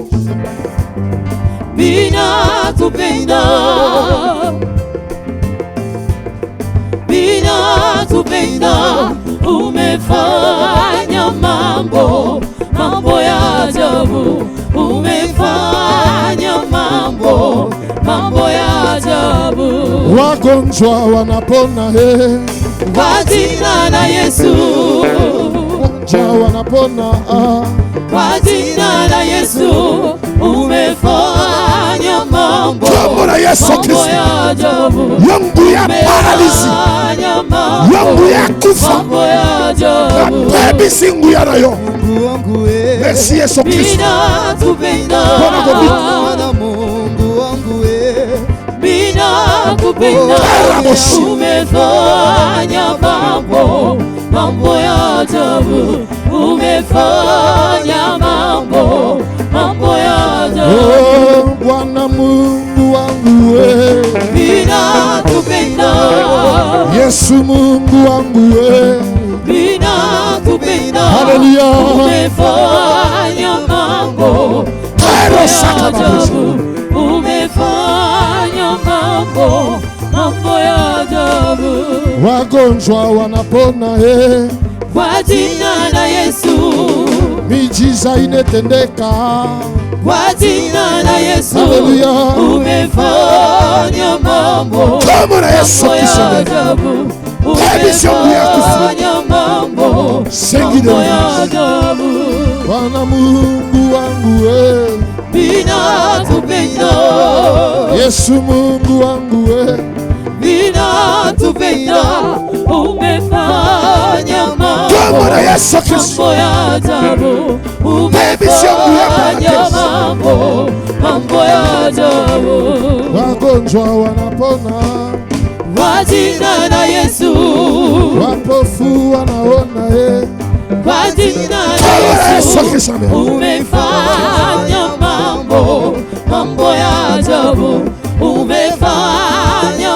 Speaker 1: ninakupenda umefanya mambo ya ajabu umefanya mambo ya ajabu
Speaker 3: wagonjwa wanapona
Speaker 1: kwa jina la Yesu
Speaker 3: wagonjwa wanapona
Speaker 1: kwa jina la Yesu umefanya mambo
Speaker 3: ya ajabu yangu ya paralysi yangu ya kufa na baby singu ya nayo
Speaker 15: Mungu wangu we.
Speaker 3: Merci Yesu Kristo.
Speaker 15: Mwana Mungu wangu we.
Speaker 1: Ninakupenda, umefanya mambo ya ajabu, umefanya mambo ya ajabu.
Speaker 3: Oh, Bwana Mungu wangu we.
Speaker 1: Ninakupenda,
Speaker 3: Yesu Mungu wangu we.
Speaker 1: Ninakupenda,
Speaker 3: Hallelujah.
Speaker 1: Umefanya mambo ya ajabu, umefanya mambo ya ajabu.
Speaker 3: Wagonjwa wanapona
Speaker 1: kwa jina la Yesu.
Speaker 3: Miujiza inatendeka
Speaker 1: kwa jina la Yesu.
Speaker 3: Hallelujah.
Speaker 1: Umefanya mambo ya ajabu, umefanya mambo ya ajabu.
Speaker 3: Bwana Mungu wangu we.
Speaker 1: Ninakupenda,
Speaker 3: Yesu Mungu wangu we.
Speaker 1: Ninakupenda, umefanya mambo ya ajabu, umefanya mambo ya ajabu.
Speaker 3: Wagonjwa wanapona
Speaker 1: kwa jina la Yesu.
Speaker 3: Wapofu wanaona
Speaker 1: kwa jina la Yesu. Umefanya mambo ya ajabu, umefanya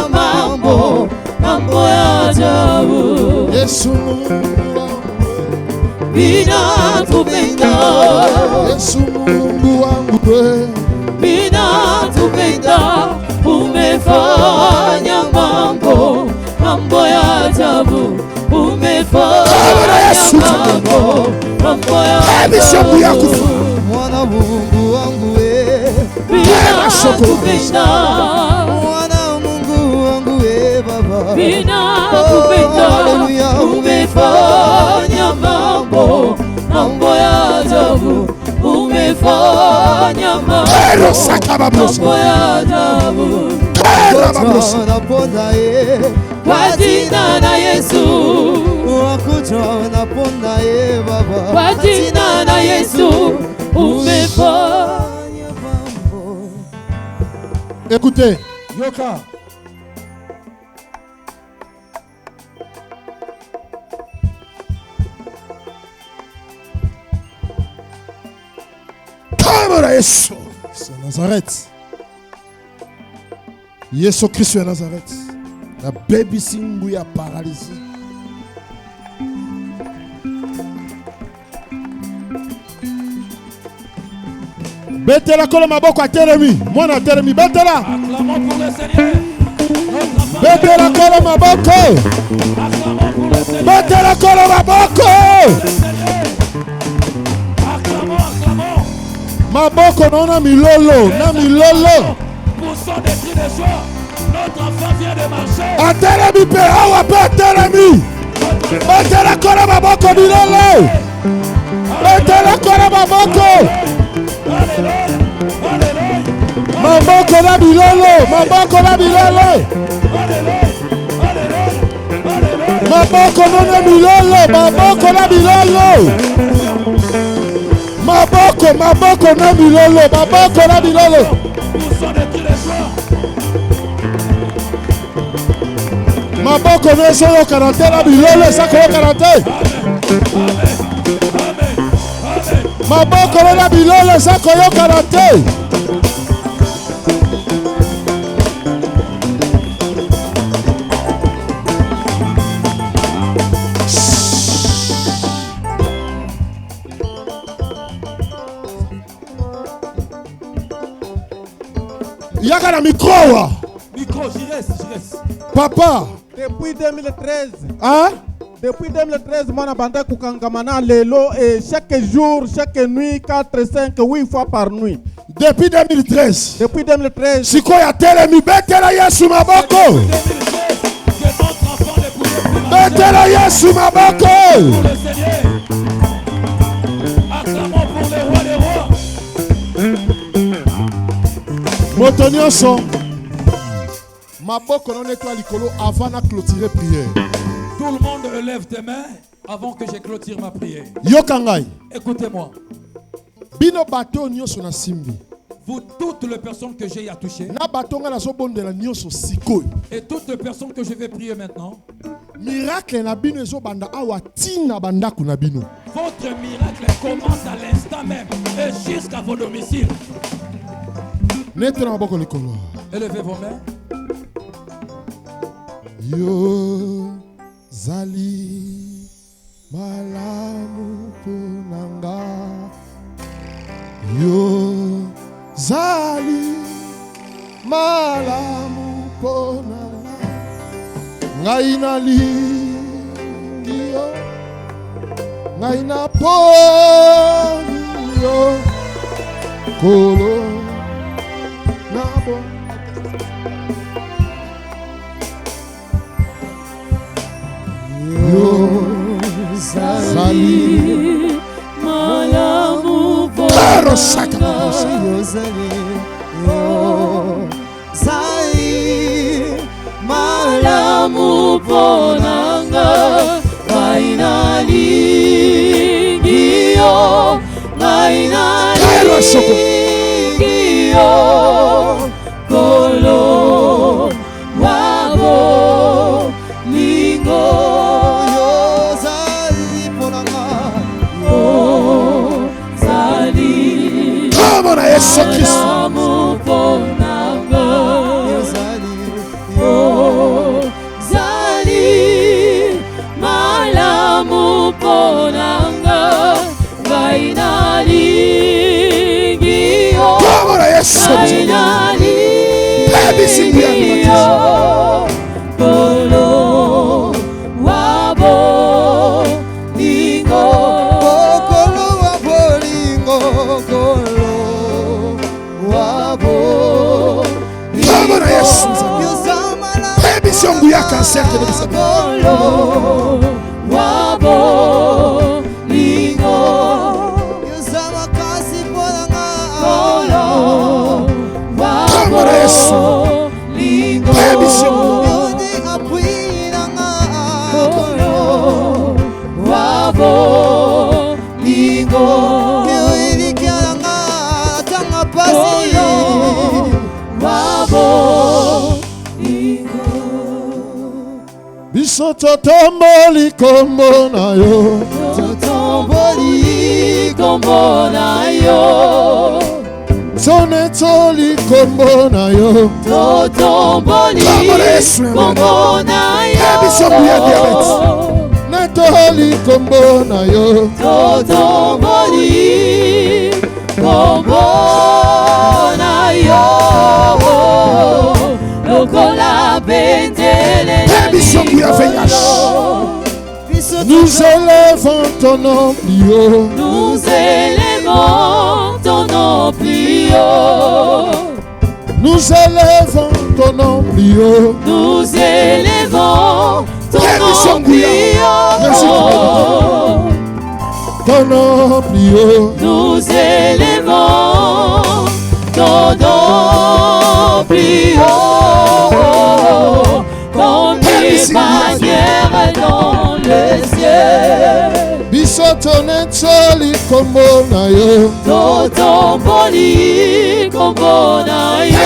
Speaker 1: mambo ya ajabu.
Speaker 3: Yesu Mungu wangu,
Speaker 1: ninakupenda.
Speaker 3: Yesu Mungu wangu,
Speaker 1: ninakupenda. Umefanya mambo ya ajabu, umefanya mambo ya ajabu.
Speaker 15: Mwana Mungu wangu we.
Speaker 1: Ninakupenda,
Speaker 15: Mwana Mungu wangu we Baba.
Speaker 1: Ninakupenda, umefanya mambo ya ajabu, umefanya mambo ya ajabu. Kwa jina la Yesu. Kwa jina la Yesu umefanya mambo.
Speaker 3: Écoutez.
Speaker 5: Yoka.
Speaker 3: Kama Yesu. C'est Nazareth. Yesu Kristo ya Nazareth. La baby singu ya paralysie. Betela kola maboko a Teremi. Mwana Teremi betela.
Speaker 5: Acclamons pour le Seigneur.
Speaker 3: Betela kola maboko.
Speaker 5: Acclamons pour le Seigneur.
Speaker 3: Betela kola maboko.
Speaker 5: Acclamons.
Speaker 3: Maboko nona milolo, na milolo.
Speaker 5: Pour son cri de joie, notre enfant vient de marcher.
Speaker 3: A Teremi pe awa pe Teremi. Betela kola maboko milolo. Betela kola maboko. Maboko na bilolo, maboko na bilolo. Maboko na bilolo, maboko na bilolo. Maboko na bilolo, maboko na bilolo. Maboko na solo karate na bilolo, sako karate. Maboko na bilolo, sako yo karate. Yaka na micro.
Speaker 5: Micro, j'y reste.
Speaker 3: Papa.
Speaker 7: Depuis 2013.
Speaker 3: Hein?
Speaker 7: Depuis 2013, moi, je banda kukangamana lelo et chaque jour, chaque nuit, 4, 5, 8 fois par nuit.
Speaker 3: Depuis 2013.
Speaker 7: Depuis 2013.
Speaker 3: Siko ya Teremi betela Yesu maboko. Betela Yesu maboko.
Speaker 5: Acclamons pour le roi des rois.
Speaker 3: Moto nyonso. Maboko non nettoie likolo avant de clôturer prière.
Speaker 5: Tout le monde lève tes mains. Avant que je clôture ma prière.
Speaker 3: Yokangai.
Speaker 5: Écoutez-moi.
Speaker 3: Bino bato nyoso na simbi.
Speaker 5: Vous, toutes les personnes que j'ai à toucher.
Speaker 3: Na batonga na zobondela nyoso sikoyo.
Speaker 5: Et toutes les personnes que je vais prier maintenant.
Speaker 3: Miracle na bino ezo banda awa tina bandaku na bino.
Speaker 5: Votre miracle commence à l'instant même et jusqu'à vos domiciles.
Speaker 3: Élevez vos mains. Yo zali malamu punanga. Yo zali malamu punanga. Ngai nalingi yo. Ngai naponi yo. Kolo nabo. Yo zali
Speaker 1: malamu
Speaker 3: ponanga.
Speaker 15: Yo zali
Speaker 1: malamu ponanga. Ngainalingi yo. Ngainalingi yo. Kolo wabo lingo.
Speaker 15: Yo zali ponanga.
Speaker 1: Yo zali malamu ponanga.
Speaker 15: Yo zali
Speaker 1: malamu ponanga. Ngainalingi yo. Ngainalingi yo. Kolo wabo lingo.
Speaker 15: Kolo wabo lingo. Kolo wabo lingo.
Speaker 1: Kolo wabo lingo.
Speaker 15: Yosama kasi ponanga.
Speaker 1: Kolo wabo lingo.
Speaker 15: Yodi apuinanga.
Speaker 1: Kolo wabo lingo.
Speaker 15: Yodi kianga tanga pasi.
Speaker 1: Wabo
Speaker 3: biso totomboli kombo na yo.
Speaker 1: Totomboli kombo na yo.
Speaker 3: Tonetoli kombo na yo.
Speaker 1: Totomboli kombo na yo.
Speaker 3: Netoli kombo na yo.
Speaker 1: Totomboli kombo na yo. Lokola bendele na
Speaker 3: nous élevons ton nom plus haut.
Speaker 1: Nous élevons ton nom plus haut.
Speaker 3: Nous élevons ton nom plus haut.
Speaker 1: Nous élevons ton nom plus haut.
Speaker 3: Ton nom plus haut.
Speaker 1: Nous élevons ton nom plus haut. Comme des bannières dans le ciel.
Speaker 3: Bisotonetoli kombo na yo.
Speaker 1: Totomboli kombo na yo.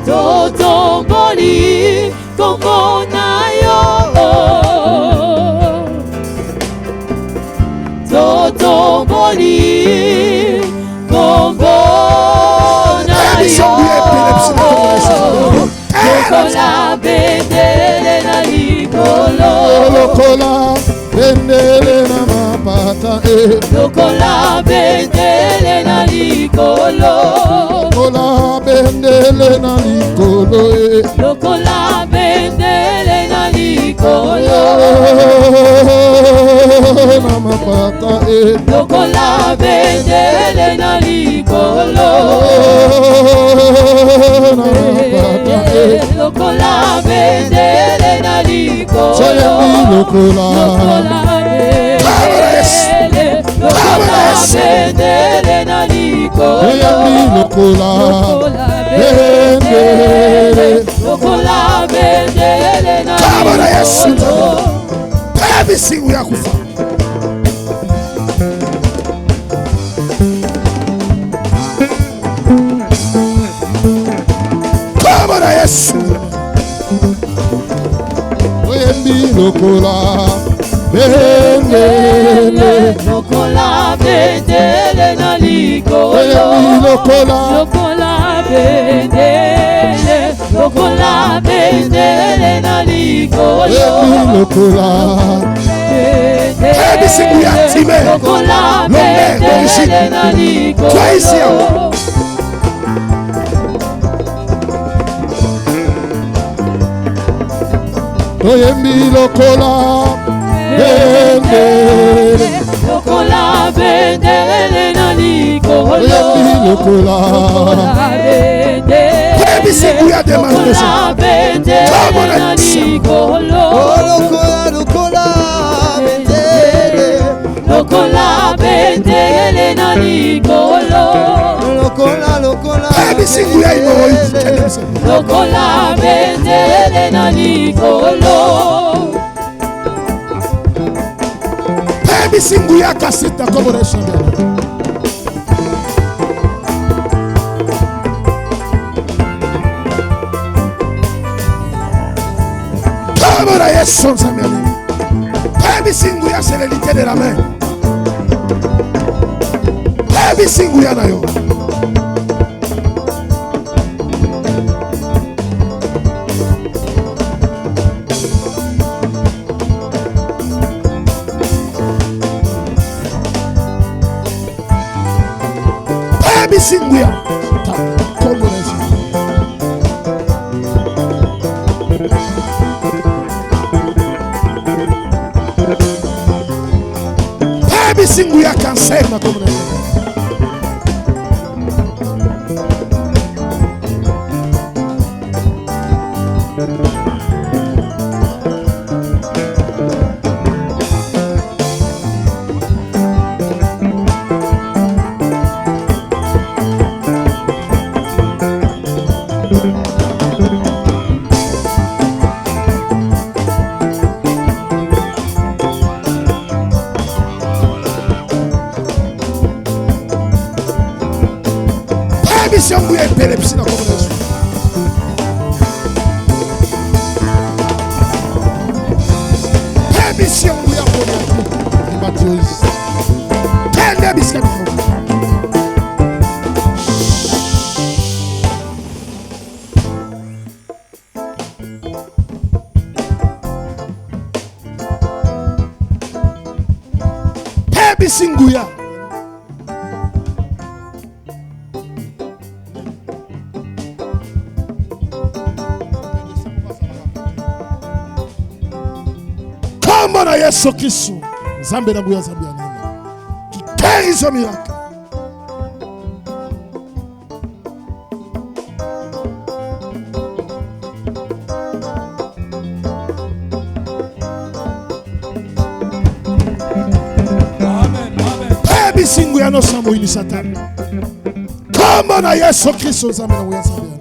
Speaker 1: Totomboli kombo na yo. Totomboli kombo na yo. Lokola bendele na likolo.
Speaker 3: Lokola bendele na mapata.
Speaker 1: Lokola bendele na likolo.
Speaker 3: Lokola bendele na likolo.
Speaker 1: Lokola bendele na likolo.
Speaker 3: Na mapata.
Speaker 1: Lokola bendele na likolo.
Speaker 3: Na mapata.
Speaker 1: Lokola bendele na likolo.
Speaker 3: Lokola
Speaker 1: bendele na likolo.
Speaker 3: Lokola bendele.
Speaker 1: Lokola bendele na
Speaker 3: Yesu. Baby singu ya kufa. Kama na Yesu. Oyembi lokola bendele.
Speaker 1: Lokola bendele na likolo.
Speaker 3: Oyembi lokola.
Speaker 1: Lokola bendele. Lokola bendele na likolo.
Speaker 3: Oyembi lokola.
Speaker 1: Baby singu ya time. Lokola bendele na likolo.
Speaker 3: Toi ici. Oyembi lokola bendele.
Speaker 1: Lokola bendele na likolo.
Speaker 3: Oyembi lokola
Speaker 1: bendele.
Speaker 3: Baby singu ya demande.
Speaker 1: Lokola bendele na likolo.
Speaker 15: Lokola bendele.
Speaker 1: Lokola bendele na likolo.
Speaker 15: Lokola
Speaker 3: Baby singu ya imo.
Speaker 1: Lokola bendele na likolo.
Speaker 3: Baby singu ya kasita collaboration. Comme la Yesu Samuel. Baby singu ya sérénité de la main. Baby singu ya nayo. Baby singu ya. Baby singu ya cancer na comunidade. Baby singu ya epilepsia na comunidade. Baby singu ya comunidade. Tende biscuit. Baby singu ya. Kama na Yesu Kristo. Zambe na buya zambe ya nini. Kikeri zo miracle. Baby singu ya no samu ini satani. Kama na Yesu Kristo zambe na buya zambe ya nini.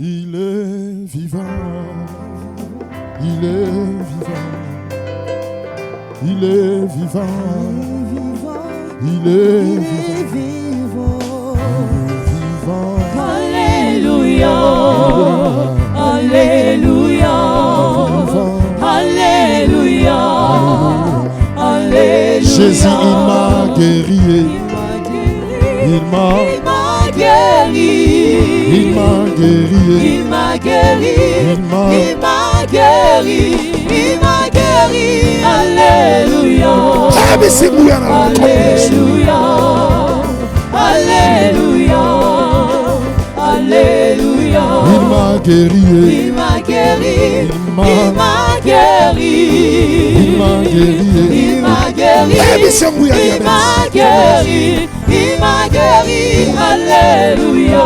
Speaker 3: Il est vivant, il est vivant, il est vivant, il est vivant,
Speaker 1: Alléluia, Alléluia, Alléluia, Alléluia.
Speaker 3: Jésus, il m'a guéri, il m'a
Speaker 1: guéri,
Speaker 3: il m'a guéri,
Speaker 1: il m'a guéri,
Speaker 3: il m'a
Speaker 1: guéri, il m'a guéri. Alléluia, Alléluia, Alléluia, Alléluia.
Speaker 3: Il m'a guéri,
Speaker 1: il m'a guéri,
Speaker 3: il m'a
Speaker 1: guéri,
Speaker 3: il m'a guéri,
Speaker 1: il m'a guéri, il m'a guéri, il m'a guéri. Alléluia,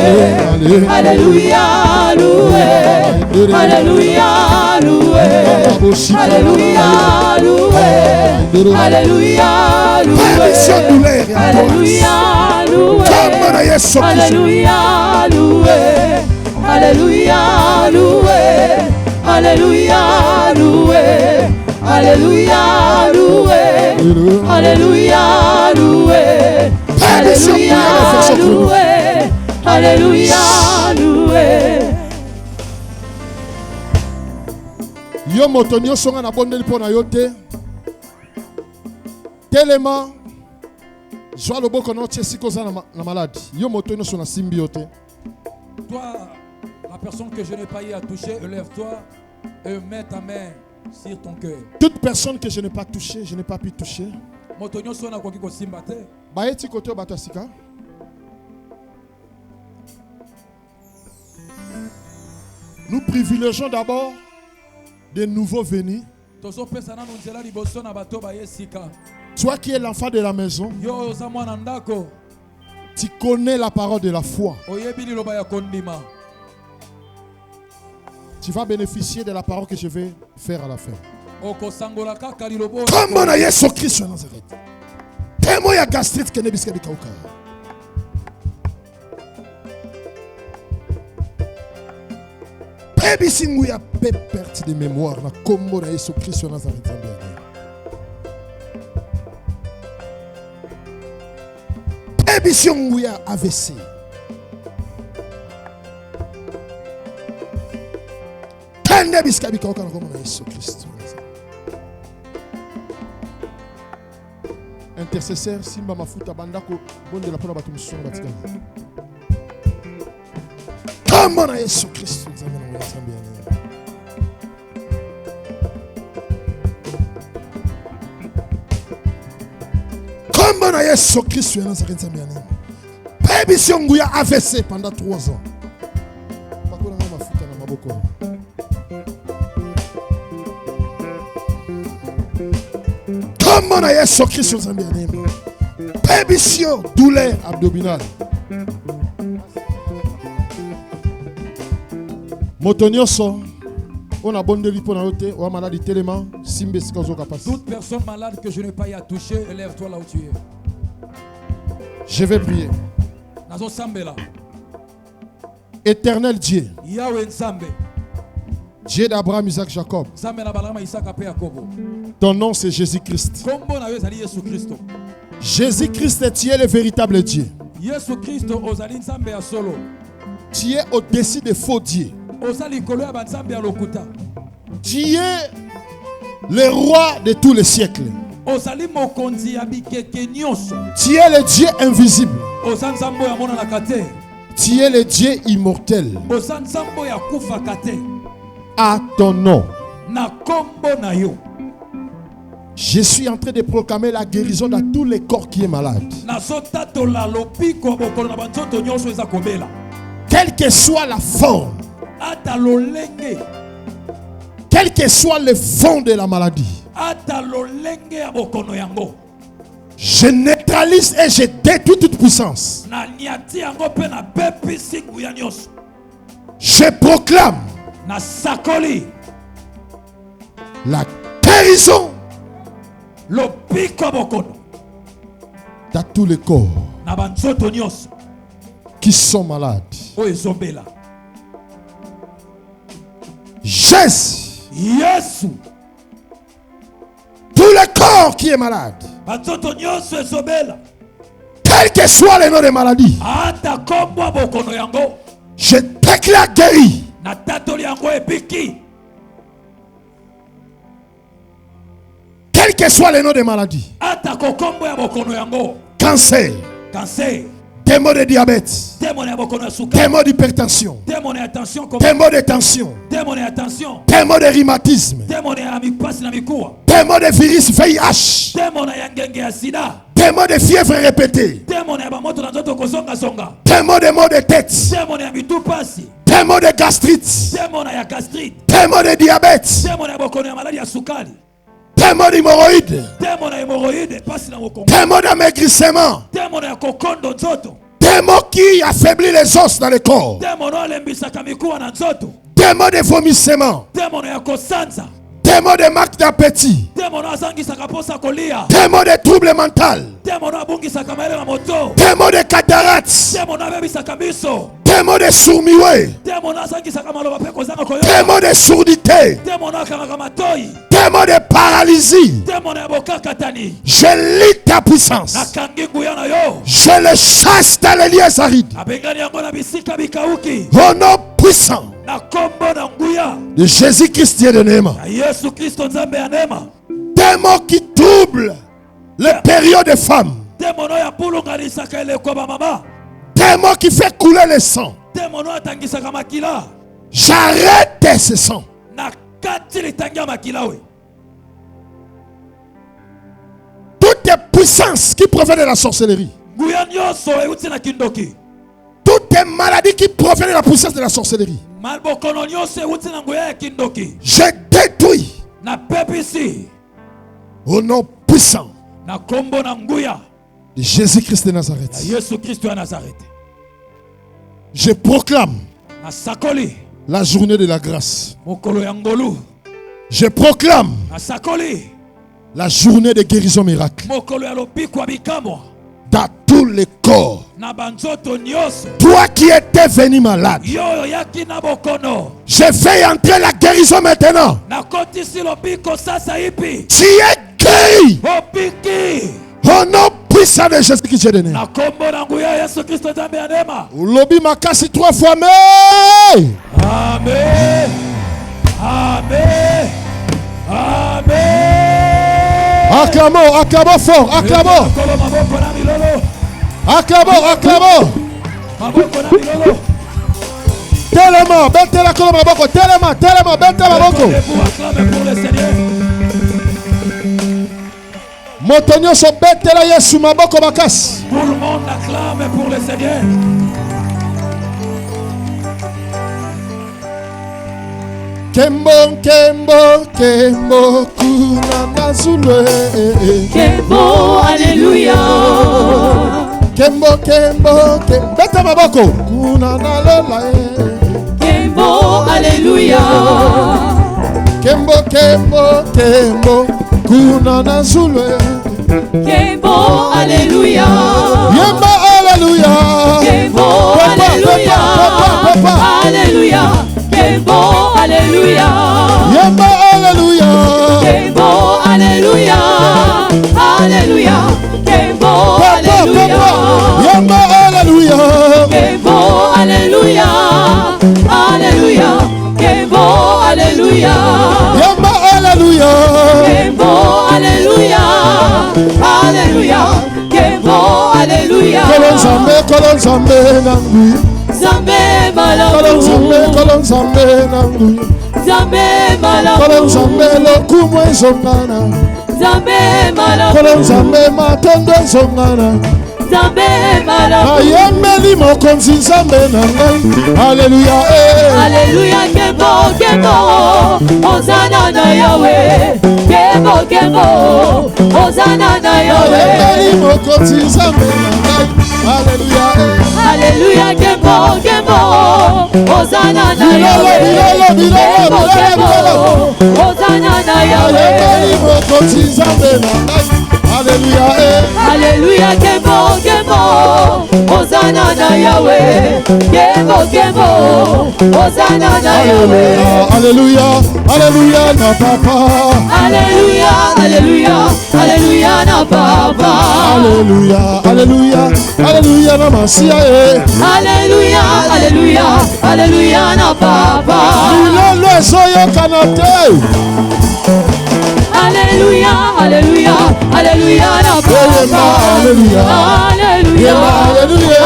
Speaker 1: Alléluia, loué. Alléluia, loué. Alléluia, loué. Alléluia, loué. Alléluia, loué. Alléluia, loué. Alléluia, loué. Alléluia, loué. Alléluia, loué. Alléluia, loué. Alléluia, loué. Alléluia, loué.
Speaker 3: Yo moto nyonso nga na bondeli pona yo te. Telema Joa loboko na tie sikoza na malade. Yo moto nyonso na simbi yo te.
Speaker 5: Toi, la personne que je n'ai pas eu à toucher, lève-toi et mets ta main sur ton cœur.
Speaker 3: Toute personne que je n'ai pas touchée, je n'ai pas pu toucher.
Speaker 5: Moto nyonso na koki ko simba te.
Speaker 3: Baeti koto batasika. Nous privilégions d'abord des nouveaux venus. Toi qui es l'enfant de la maison, tu connais la parole de la foi. Tu vas bénéficier de la parole que je vais faire à la fin. Comme on a Yesu Christ Nazareth. Témoin ya gastrite que ne biska bikauka. Ebisingu ya perte de mémoire na kombo na Yesu Christ Nazareth Zambia. Ebisingu ya AVC. Kande biska bikauka na kombo na Yesu Christ. Intercesseur Simba Mafuta Bandako bonde la pona batu musonga batika. Kombo na Yesu Christ Zambia. Comme na Yesu Christ ya Nazareth Zambia. Baby siongu ya AVC pendant 3 ans. Pakona na mafuta na maboko. Comme na Yesu Christ ya Zambia. Baby sio douleur abdominale. Motonioso, on a bonne délire pour la route, on a maladie tellement, simbe sikazo kapasi.
Speaker 5: Toute personne malade que je n'ai pas eu à toucher, élève-toi là où tu es.
Speaker 3: Je vais prier.
Speaker 5: Nazo sambela.
Speaker 3: Éternel Dieu.
Speaker 5: Yahweh Nsambe.
Speaker 3: Dieu d'Abraham, Isaac, Jacob. Ton nom c'est Jésus-Christ. Jésus-Christ, tu es le véritable Dieu. Tu es au-dessus des faux dieux. Tu es le roi de tous les siècles. Tu es le Dieu invisible. Tu es le Dieu immortel. À ton nom, je suis en train de proclamer la guérison dans tous les corps qui est malade. Quelle que soit la forme, quel que soit le fond de la maladie, je neutralise et je détruis toute puissance. Je proclame la guérison dans tous les corps qui sont malades. Jésus, tout le corps qui est malade, quel que soit le nom de maladie, je déclare guéri. Quel que soit le nom de maladie, cancer, démon de diabète, démon d'hypertension, démon de tension, démon de rhumatisme, démon de virus VIH, démon de fièvre répétée, démon de maux de tête, démon de gastrite, démon de diabète, démon d'hémorroïde, démon d'amaigrissement, Démon qui affaiblit les os dans le corps. Démon de vomissement. Démon de manque d'appétit. Démon de troubles mentaux. Démon de cataractes. Démon de sourd-muet. Démon de surdité. Démon de paralysie. Je lis ta puissance. Je le chasse dans les liens arides. Au nom puissant de Jésus-Christ Dieu de Néma. Démon qui trouble les périodes des femmes. Démon qui fait couler le sang. J'arrête ce sang. Toutes les puissances qui proviennent de la sorcellerie. Toutes les maladies qui proviennent de la puissance de la sorcellerie. Je détruis au nom puissant de Jésus-Christ de Nazareth. Je proclame la journée de la grâce. Je proclame la journée de guérison miracle dans tous les corps. Toi qui étais venu malade, je fais entrer la guérison maintenant. Tu es guéri au nom puissant de Jésus-Christ de Nazareth. Lobby makasi 3 fois mais.
Speaker 5: Amen. Amen. Amen.
Speaker 3: Acclamons fort, acclamons. Acclamons. Tellement, bête la colombe maboko, tellement, bête maboko. Montagnons sont bête la Yesu maboko makasi.
Speaker 5: Tout le monde acclame pour le Seigneur.
Speaker 3: Kembo kunana zule.
Speaker 1: Kembo, alléluia.
Speaker 3: Kembo, bête maboko kunana lola.
Speaker 1: Kembo, alléluia.
Speaker 3: Kembo, kunana zule.
Speaker 1: Kembo, alléluia.
Speaker 3: Yemba, alléluia.
Speaker 1: Kembo, alléluia. Alléluia. Kembo, alléluia.
Speaker 3: Yemba, alléluia.
Speaker 1: Kembo, alléluia. Alléluia. Kembo, alléluia.
Speaker 3: Yemba, alléluia.
Speaker 1: Kembo, alléluia. Alléluia. Kembo, alléluia.
Speaker 3: Yemba, alléluia.
Speaker 1: Kembo, alléluia. Alléluia. Kembo, alléluia.
Speaker 3: Kolon Zambé nangui.
Speaker 1: Zambé malamu.
Speaker 3: Kolon Zambé nangui.
Speaker 1: Zambé malamu.
Speaker 3: Kolon Zambé lokumwe zongana.
Speaker 1: Zambé malamu.
Speaker 3: Kolon Zambé matondo zongana.
Speaker 1: Zambé malamu.
Speaker 3: Ayemeli mokonzi Zambé nangai. Alléluia.
Speaker 1: Alléluia. Kembo, Hosanna na Yahweh. Kembo, Hosanna na Yahweh.
Speaker 3: Ayemeli mokonzi Zambé nangai. Alléluia.
Speaker 1: Alléluia. Kembo, Hosanna na Yahweh. Kembo, Hosanna na Yahweh.
Speaker 3: Ayemeli mokonzi Zambé nangai. Alléluia.
Speaker 1: Alléluia. Kembo, Hosanna na Yahweh. Kembo, Hosanna na Yahweh.
Speaker 3: Alléluia. Alléluia na papa.
Speaker 1: Alléluia. Alléluia na papa.
Speaker 3: Alléluia. Alléluia na masia.
Speaker 1: Alléluia. Alléluia na papa.
Speaker 3: Lelo soyo kanate.
Speaker 1: Alléluia. Alléluia na papa.
Speaker 3: Alléluia.
Speaker 1: Alléluia. Alléluia.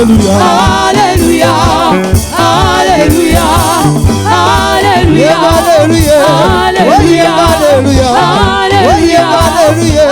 Speaker 1: Alléluia. Alléluia. Alléluia. Alléluia. Alléluia.